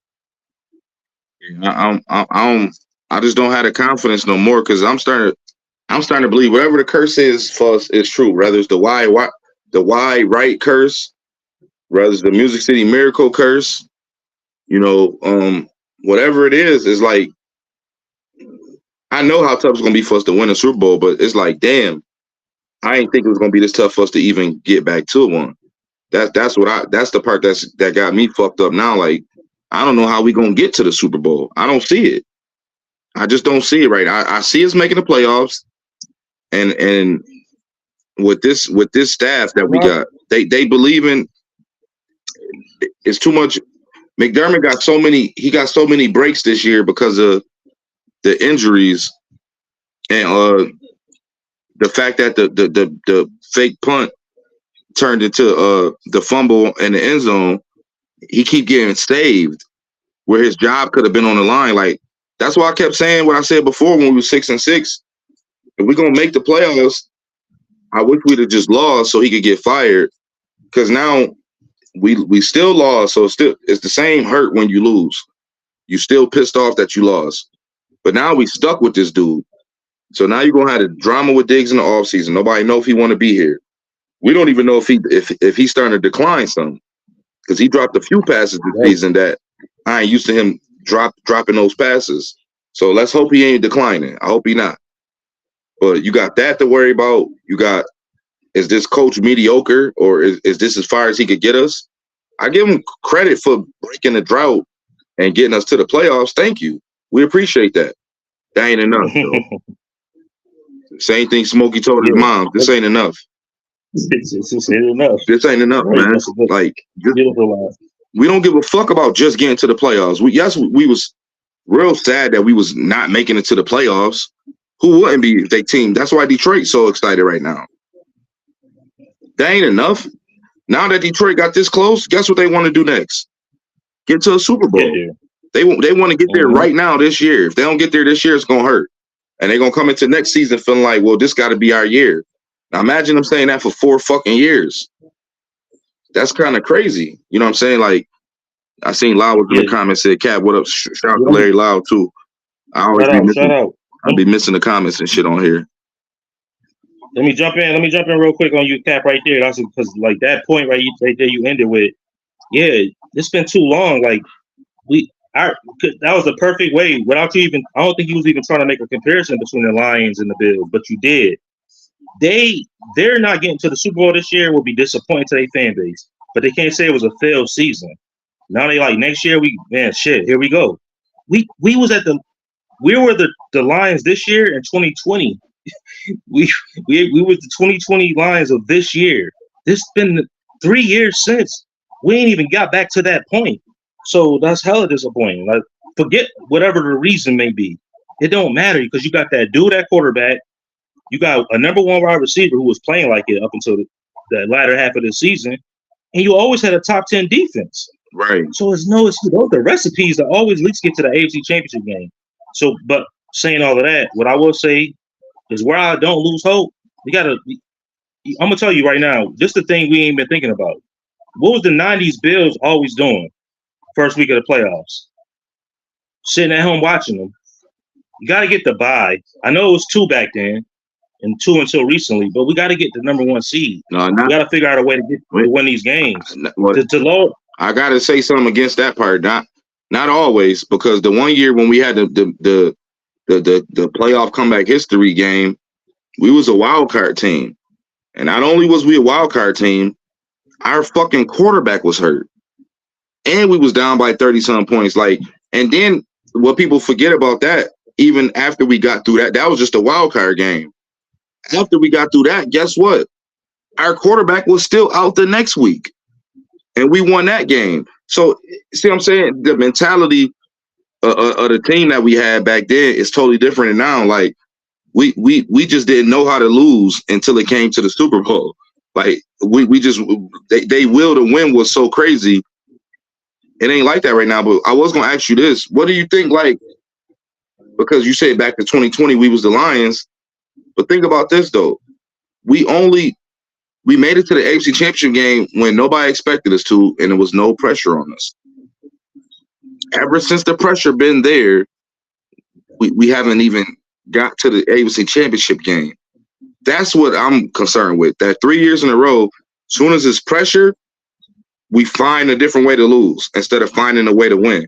I just don't have the confidence no more because I'm starting to believe whatever the curse is for us is true. Whether it's the why right curse, whether it's the Music City Miracle curse, whatever it is like I know how tough it's gonna be for us to win a Super Bowl, but it's like, damn, I ain't think it was gonna be this tough for us to even get back to one. That's the part that got me fucked up now. Like, I don't know how we gonna get to the Super Bowl. I don't see it. I just don't see it right. I see us making the playoffs, and with this staff that we got, they believe in. It's too much. McDermott got so many breaks this year because of the injuries and the fact that the fake punt turned into the fumble in the end zone. He keep getting saved where his job could have been on the line. Like, that's why I kept saying what I said before when we were 6-6. If we're gonna make the playoffs, I wish we'd have just lost so he could get fired. Because now we still lost, so it's the same hurt when you lose. You still pissed off that you lost. But now we stuck with this dude. So now you're gonna have the drama with Diggs in the offseason. Nobody know if he want to be here. We don't even know if he's starting to decline some. Because he dropped a few passes this season that I ain't used to him dropping those passes. So let's hope he ain't declining. I hope he not. But you got that to worry about. You got, is this coach mediocre or is this as far as he could get us? I give him credit for breaking the drought and getting us to the playoffs. Thank you. We appreciate that. That ain't enough, though. Same thing Smokey told his mom. This ain't enough. This ain't enough. This ain't enough, man. Like, we don't give a fuck about just getting to the playoffs. We was real sad that we was not making it to the playoffs. Who wouldn't be if they team? That's why Detroit's so excited right now. That ain't enough. Now that Detroit got this close, guess what they want to do next? Get to a Super Bowl. They want to get there right now this year. If they don't get there this year, it's gonna hurt. And they're gonna come into next season feeling like, well, this gotta be our year. Now imagine them saying that for 4 fucking years. That's kind of crazy. You know what I'm saying? Like, I seen Loud was in the comments said, Cat, what up? Shout out to Larry Loud too. I always be missing the comments and shit on here. Let me jump in real quick on you, Cap, right there. That's because like that point right there you ended with, yeah, it's been too long. Like that was the perfect way without you even. I don't think he was even trying to make a comparison between the Lions and the Bills, but you did. They're not getting to the Super Bowl this year will be disappointing to their fan base, but they can't say it was a failed season. Now they like next year here we go. We were the Lions this year in 2020. we were the 2020 Lions of this year. This been 3 years since. We ain't even got back to that point. So that's hella disappointing. Like, forget whatever the reason may be. It don't matter because you got that dude at quarterback. You got a number 1 wide receiver who was playing like it up until the latter half of the season. And you always had a top 10 defense. Right. So it's the recipes that always at least get to the AFC Championship game. So, but saying all of that, what I will say is where I don't lose hope, I'm going to tell you right now, this is the thing we ain't been thinking about. What was the 90s Bills always doing first week of the playoffs? Sitting at home watching them. You got to get the bye. I know it was 2 back then, and 2 until recently. But we got to get the number 1 seed. No, we got to figure out a way to win these games. To lower. I got to say something against that part. Not always, because the one year when we had the playoff comeback history game, we was a wild card team, and not only was we a wild card team, our fucking quarterback was hurt, and we was down by 30-some points. Like, and then what people forget about that, even after we got through that was just a wild card game. After we got through that, guess what? Our quarterback was still out the next week, and we won that game. So, see what I'm saying? The mentality of the team that we had back then is totally different now. Like, we just didn't know how to lose until it came to the Super Bowl. Like, they will to win was so crazy. It ain't like that right now. But I was gonna ask you this: what do you think? Like, because you said back to 2020 we was the Lions, but think about this though: we made it to the AFC Championship game when nobody expected us to, and there was no pressure on us. Ever since the pressure been there, we haven't even got to the AFC Championship game. That's what I'm concerned with. That 3 years in a row, soon as it's pressure, we find a different way to lose instead of finding a way to win.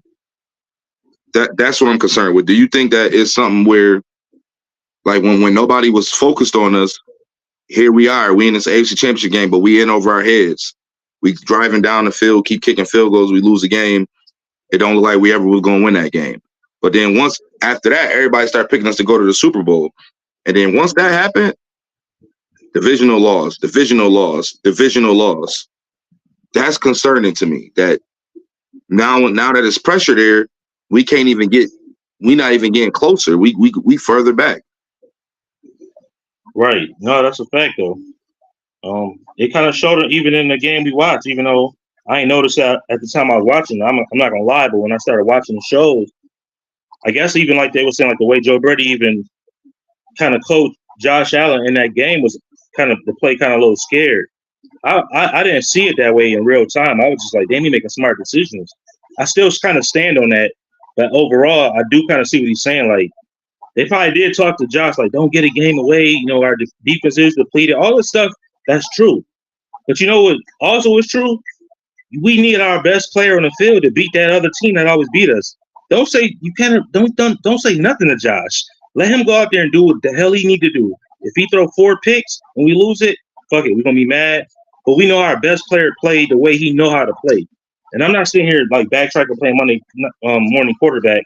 That's what I'm concerned with. Do you think that is something where, like, when nobody was focused on us, here we are, we in this AFC Championship game, but we in over our heads. We driving down the field, keep kicking field goals, we lose the game. It don't look like we ever was going to win that game. But then once after that, everybody started picking us to go to the Super Bowl. And then once that happened, divisional loss. That's concerning to me. That now that it's pressure there, we can't even we're not even getting closer. We further back. Right. No, that's a fact though. It kind of showed it even in the game we watched, even though I ain't noticed that at the time I was watching. I'm not gonna lie, but when I started watching the shows, I guess even like they were saying, like the way Joe Brady even kind of coached Josh Allen in that game was kind of the play kind of a little scared. I didn't see it that way in real time. I was just like, damn, he making smart decisions. I still kind of stand on that, but overall, I do kind of see what he's saying. Like, they probably did talk to Josh, like, don't get a game away. You know, our defense is depleted. All this stuff, that's true. But you know what also is true? We need our best player on the field to beat that other team that always beat us. Don't say don't say nothing to Josh. Let him go out there and do what the hell he need to do. If he throw 4 picks and we lose it, fuck it, we're gonna be mad. But we know our best player played the way he know how to play. And I'm not sitting here like backtracking playing morning quarterback,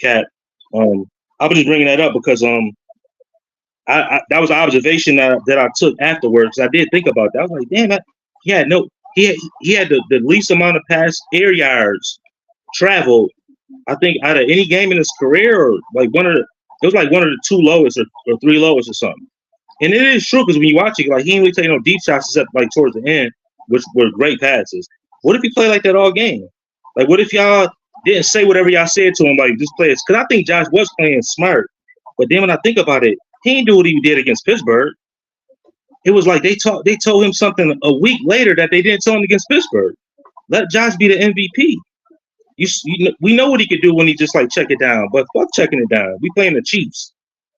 Cat. I was just bringing that up because I that was an observation that I took afterwards. I did think about that. I was like, damn, he had the least amount of pass air yards traveled, I think, out of any game in his career, or like it was like one of the 2 lowest or 3 lowest or something. And it is true because when you watch it, like, he ain't really taking no deep shots except like towards the end, which were great passes. What if he played like that all game? Like, what if y'all didn't say whatever y'all said to him, like, just play it? Because I think Josh was playing smart. But then when I think about it, he didn't do what he did against Pittsburgh. It was like they told him something a week later that they didn't tell him against Pittsburgh. Let Josh be the MVP. We know what he could do when he just like check it down, but fuck checking it down. We playing the Chiefs.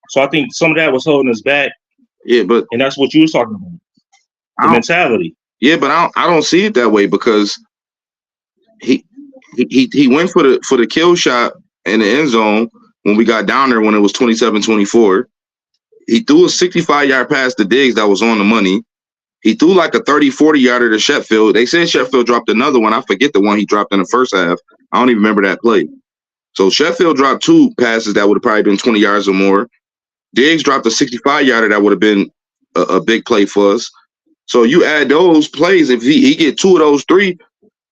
So I think some of that was holding us back. Yeah, and that's what you was talking about. The mentality. Yeah, but I don't see it that way because he went for the kill shot in the end zone when we got down there when it was 27-24. He threw a 65-yard pass to Diggs that was on the money. He threw like a 30-40 yarder to Sheffield. They said Sheffield dropped another one. I forget the one he dropped in the first half. I don't even remember that play. So Sheffield dropped 2 passes that would have probably been 20 yards or more. Diggs dropped a 65-yarder that would have been a big play for us. So you add those plays, if he get 2 of those 3,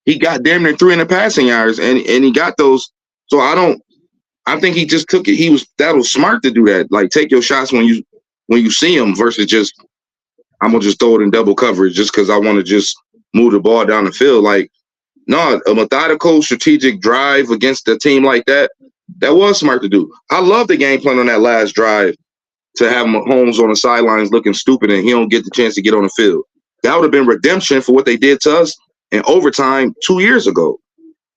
he got damn near 300 passing yards, and he got those. So I think he just took it. That was smart to do that. Like, take your shots when you see them versus just, I'm gonna just throw it in double coverage just because I want to just move the ball down the field. Like, no, a methodical, strategic drive against a team like that was smart to do. I love the game plan on that last drive to have Mahomes on the sidelines looking stupid and he don't get the chance to get on the field. That would have been redemption for what they did to us in overtime 2 years ago.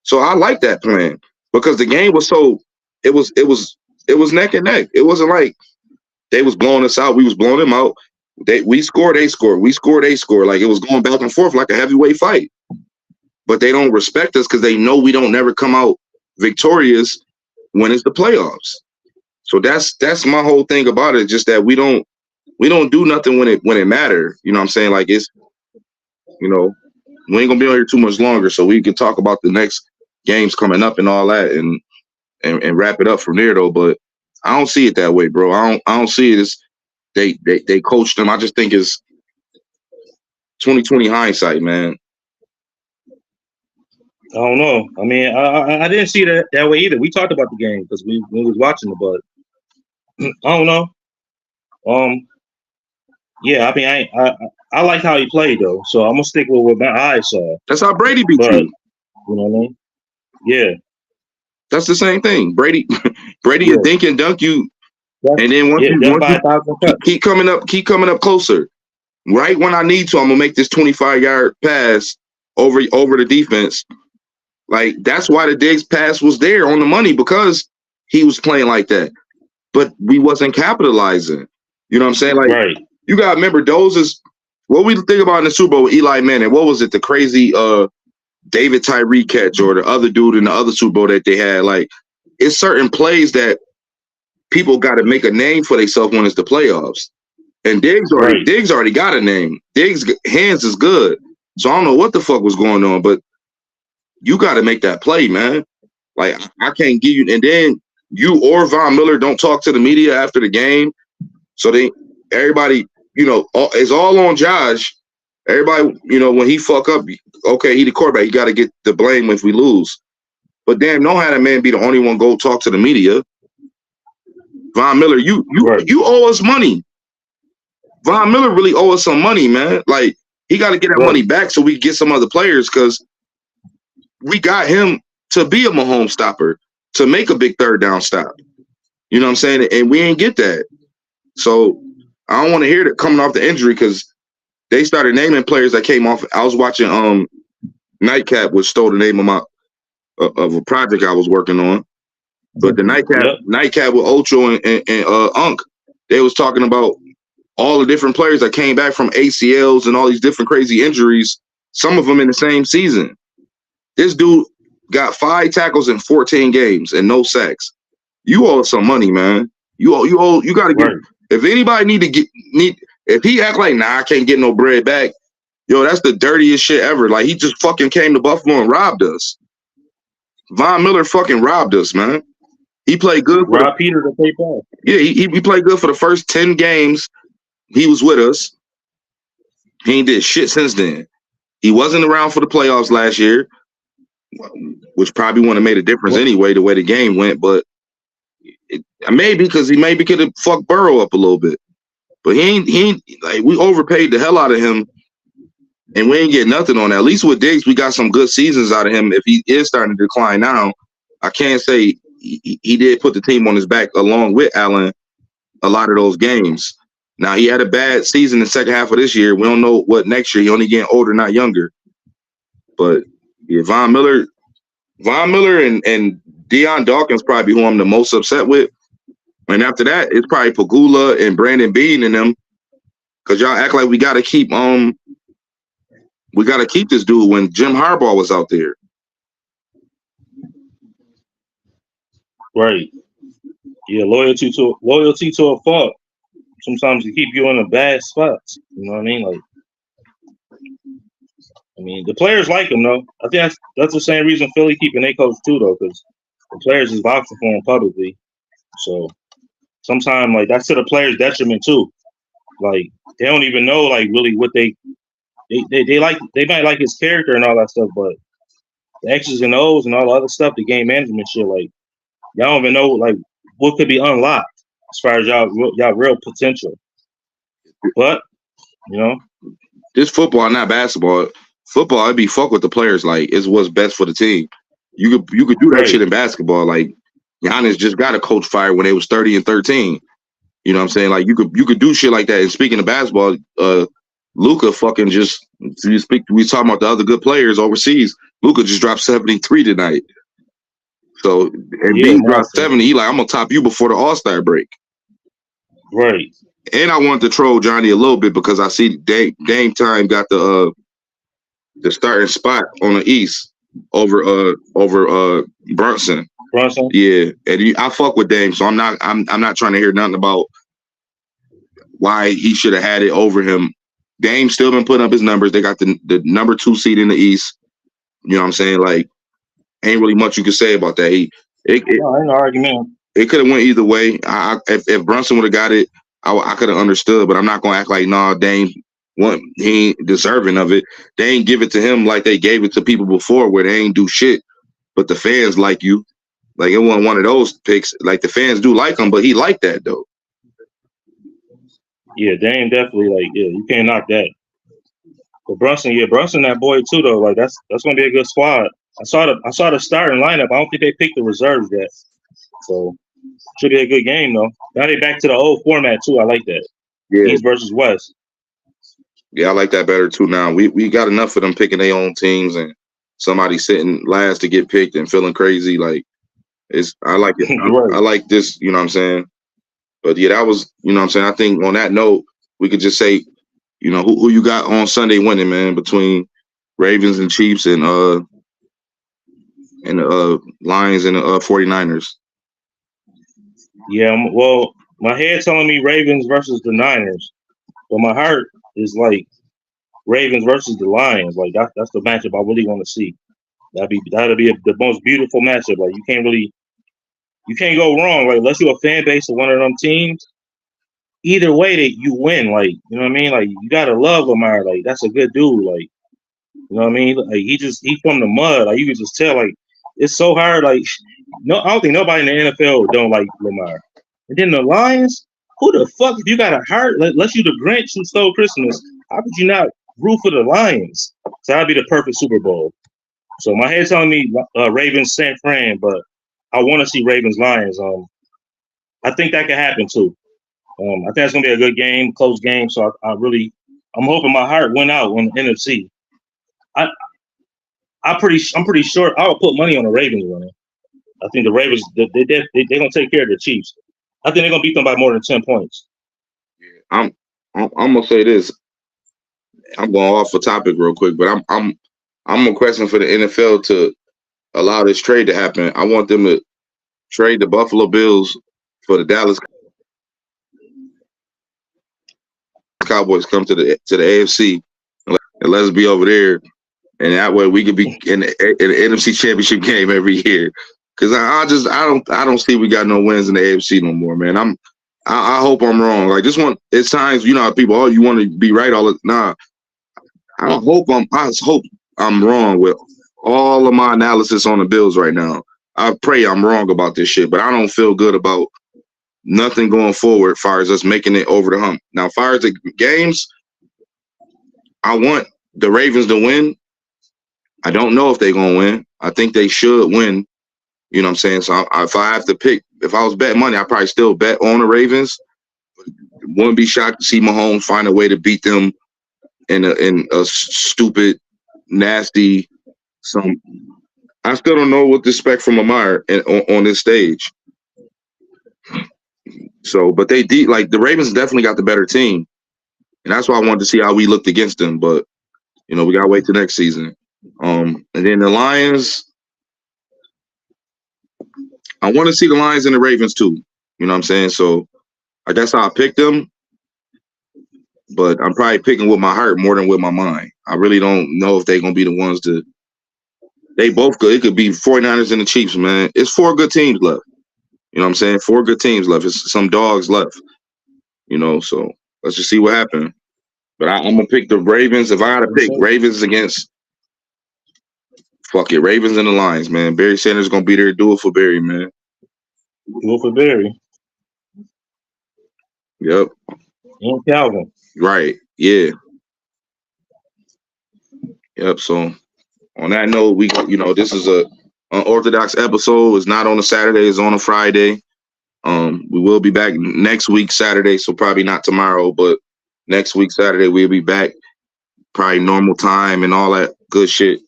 So I like that plan because the game was it was neck and neck. It wasn't like They was blowing us out. We was blowing them out. We scored, they scored. We scored, they scored. Like, it was going back and forth like a heavyweight fight. But they don't respect us because they know we don't never come out victorious when it's the playoffs. So that's my whole thing about it. Just that we don't do nothing when it matter. You know what I'm saying? Like, it's, you know, we ain't gonna be on here too much longer, so we can talk about the next games coming up and all that, and wrap it up from there though. But I don't see it that way, bro. I don't see it as they coached them. I just think it's 2020 hindsight, man. I don't know. I mean, I didn't see that way either. We talked about the game because we was watching it, but I don't know. Yeah, I mean, I like how he played though, so I'm gonna stick with what my eyes saw. That's how Brady beat But you. you know what I mean? Yeah, That's the same thing. Brady Yeah. will dink and dunk you, That's- and then once yeah, you down by 1,000 cuts. keep coming up closer. Right when I need to, I'm gonna make this 25-yard pass over the defense. Like, that's why the Diggs pass was there on the money, because he was playing like that. But we wasn't capitalizing. You know what I'm saying? Like, Right. you gotta remember, those is what we think about in the Super Bowl with Eli Manning. What was it? The crazy David Tyree catch, or the other dude in the other Super Bowl that they had. Like, it's certain plays that people got to make a name for themselves when it's the playoffs. And Diggs already got a name. Diggs' hands is good. So I don't know what the fuck was going on, but you got to make that play, man. Like, I can't give you, and then you or Von Miller don't talk to the media after the game. So everybody, you know, it's all on Josh. Everybody, you know, when he fuck up, okay, he the quarterback. You got to get the blame if we lose. But damn, don't have that man be the only one go talk to the media. Von Miller, you owe us money. Von Miller really owe us some money, man. Like, he got to get that money back so we can get some other players, because we got him to be a Mahomes stopper, to make a big third down stop. You know what I'm saying? And we ain't get that. So I don't want to hear that coming off the injury, because they started naming players that came off. I was watching Nightcap, which stole the name of a project I was working on. But the Nightcap with Ocho and Unk, they was talking about all the different players that came back from ACLs and all these different crazy injuries, some of them in the same season. This dude got 5 tackles in 14 games and no sacks. You owe us some money, man. You got to get. If anybody if he act like, nah, I can't get no bread back, yo, that's the dirtiest shit ever. Like, he just fucking came to Buffalo and robbed us. Von Miller fucking robbed us, man. He played good for Rob Peter to pay back. Yeah, he played good for the first 10 games he was with us. He ain't did shit since then. He wasn't around for the playoffs last year, which probably wouldn't have made a difference anyway, the way the game went. But maybe because he maybe could have fucked Burrow up a little bit. But he ain't like, we overpaid the hell out of him, and we ain't get nothing on that. At least with Diggs, we got some good seasons out of him. If he is starting to decline now, I can't say he did put the team on his back along with Allen a lot of those games. Now, he had a bad season in the second half of this year. We don't know what next year. He only getting older, not younger. But yeah, Von Miller and Deion Dawkins probably who I'm the most upset with. And after that, it's probably Pagula and Brandon Bean and them, because y'all act like we gotta keep this dude when Jim Harbaugh was out there. Right. Yeah, loyalty to a fault. Sometimes it keep you in a bad spots. You know what I mean? Like, I mean, the players like him though. I think that's the same reason Philly keeping their coach too, though, because the players is vouching for him publicly. So sometimes, like, that's to the players' detriment too. Like, they don't even know, like, really what they like. They might like his character and all that stuff, but the X's and O's and all the other stuff, the game management shit, like, y'all don't even know, like, what could be unlocked as far as y'all real potential. But, you know, this football, not basketball. Football, I'd be fuck with the players. Like, it's what's best for the team. You could do that shit in basketball. Like, Giannis just got a coach fired when they was 30 and 13. You know what I'm saying? Like, you could do shit like that. And speaking of basketball, Luka fucking just, we talking about the other good players overseas. Luka just dropped 73 tonight. So, and B dropped 70. He like, I'm gonna top you before the All-Star break. Right. And I want to troll Johnny a little bit because I see Dame Time got the starting spot on the East over Brunson. Brunson. Yeah, and I fuck with Dame, so I'm not trying to hear nothing about why he should have had it over him. Dame still been putting up his numbers. They got the number 2 seed in the East. You know what I'm saying? Like, ain't really much you can say about that. No, ain't no argument. It could have went either way. If Brunson would have got it, I could have understood. But I'm not gonna act like Dame he ain't deserving of it. They ain't give it to him like they gave it to people before, where they ain't do shit. But the fans like you. Like, it wasn't one of those picks. Like, the fans do like him, but he liked that though. Yeah, Dame definitely you can't knock that. But Brunson that boy too though. Like that's gonna be a good squad. I saw the starting lineup. I don't think they picked the reserves yet. So should be a good game though. Now they back to the old format too. I like that. Yeah. East versus West. Yeah, I like that better too now. We got enough of them picking their own teams and somebody sitting last to get picked and feeling crazy. Like, I like it. Right. I like this, you know what I'm saying? But yeah, that was, you know what I'm saying? I think on that note, we could just say, you know, who you got on Sunday winning, man, between Ravens and Chiefs and Lions and 49ers. Yeah, well, my head telling me Ravens versus the Niners, but my heart is like Ravens versus the Lions. Like that's the matchup I really want to see. That'd be the most beautiful matchup. Like you can't go wrong. Like unless you're a fan base of one of them teams, either way that you win. Like you know what I mean. Like you gotta love Lamar. Like that's a good dude. Like you know what I mean. Like he from the mud. Like you can just tell. Like it's so hard. Like no, I don't think nobody in the NFL don't like Lamar. And then the Lions. Who the fuck? If you got a heart, unless you the Grinch who stole Christmas, how could you not root for the Lions? So that'd be the perfect Super Bowl. So my head's telling me Ravens San Fran, but I want to see Ravens Lions. I think that could happen too. I think it's gonna be a good game, close game. So I'm hoping my heart went out on the NFC. I'm pretty sure I would put money on the Ravens winning. I think the Ravens they gonna take care of the Chiefs. I think they're gonna beat them by more than 10 points. I'm gonna say this. I'm going off the topic real quick, but I'm requesting for the NFL to allow this trade to happen. I want them to trade the Buffalo Bills for the Dallas Cowboys, come to the AFC and let us be over there, and that way we could be in the NFC Championship game every year. Because I don't see we got no wins in the AFC no more, man. I hope I'm wrong. Like, it's times, you know how people, you want to be right all the nah. I hope I'm wrong with all of my analysis on the Bills right now. I pray I'm wrong about this shit, but I don't feel good about nothing going forward as far as us making it over the hump. Now, as far as the games, I want the Ravens to win. I don't know if they're going to win. I think they should win. You know what I'm saying? So if I have to pick, if I was betting money, I'd probably still bet on the Ravens. Wouldn't be shocked to see Mahomes find a way to beat them in a stupid, nasty, I still don't know what to expect from Lamar on this stage. So, but like the Ravens definitely got the better team, and that's why I wanted to see how we looked against them. But you know, we gotta wait till next season. And then the Lions, I want to see the Lions and the Ravens too. You know what I'm saying? So I guess I'll pick them, but I'm probably picking with my heart more than with my mind. I really don't know if they're gonna be the ones to. They both good. It could be 49ers and the Chiefs, man. It's 4 good teams left. You know what I'm saying? 4 good teams left. It's some dogs left. You know, so let's just see what happens. But I'm gonna pick the Ravens. If I gotta pick Ravens against, fuck it, Ravens and the Lions, man. Barry Sanders gonna be there. Do it for Barry, man. Do it for Barry. Yep. And Calvin. Right. Yeah. Yep. So on that note, this is an unorthodox episode. It's not on a Saturday. It's on a Friday. We will be back next week Saturday, so probably not tomorrow, but next week Saturday we'll be back, probably normal time and all that good shit.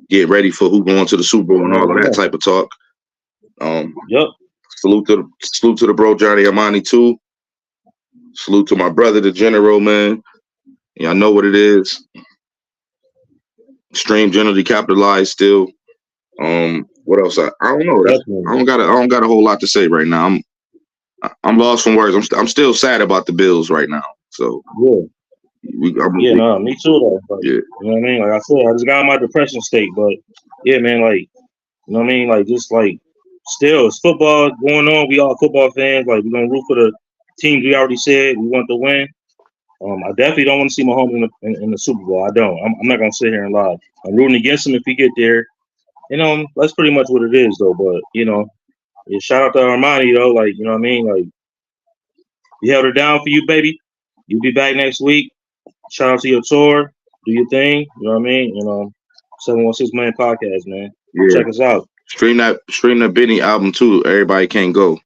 Get ready for who going to the Super Bowl and all of that type of talk. Yep. Salute to the bro Johnny Armani too. Salute to my brother, the General, man. Yeah, I know what it is. Stream generally capitalized still. What else? I don't know. Definitely. I don't got a whole lot to say right now. I'm lost from words. I'm still sad about the Bills right now. So Yeah. No, me too though. But, yeah. You know what I mean? Like I said, I just got in my depression state, but yeah, man, like you know what I mean? Like just like still it's football going on. We all football fans, like we're gonna root for the teams we already said we want to win. I definitely don't want to see Mahomes in the Super Bowl. I don't. I'm not gonna sit here and lie. I'm rooting against him if he get there. That's pretty much what it is though. But yeah, shout out to Armani though. Like, you know what I mean? Like, we held it down for you, baby. You'll be back next week. Shout out to your tour. Do your thing. You know what I mean? 716 Man Podcast, man. Yeah. Check us out. Stream that Benny album too. Everybody can't go.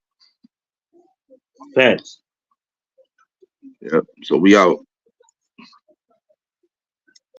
Thanks. Yep. So we out.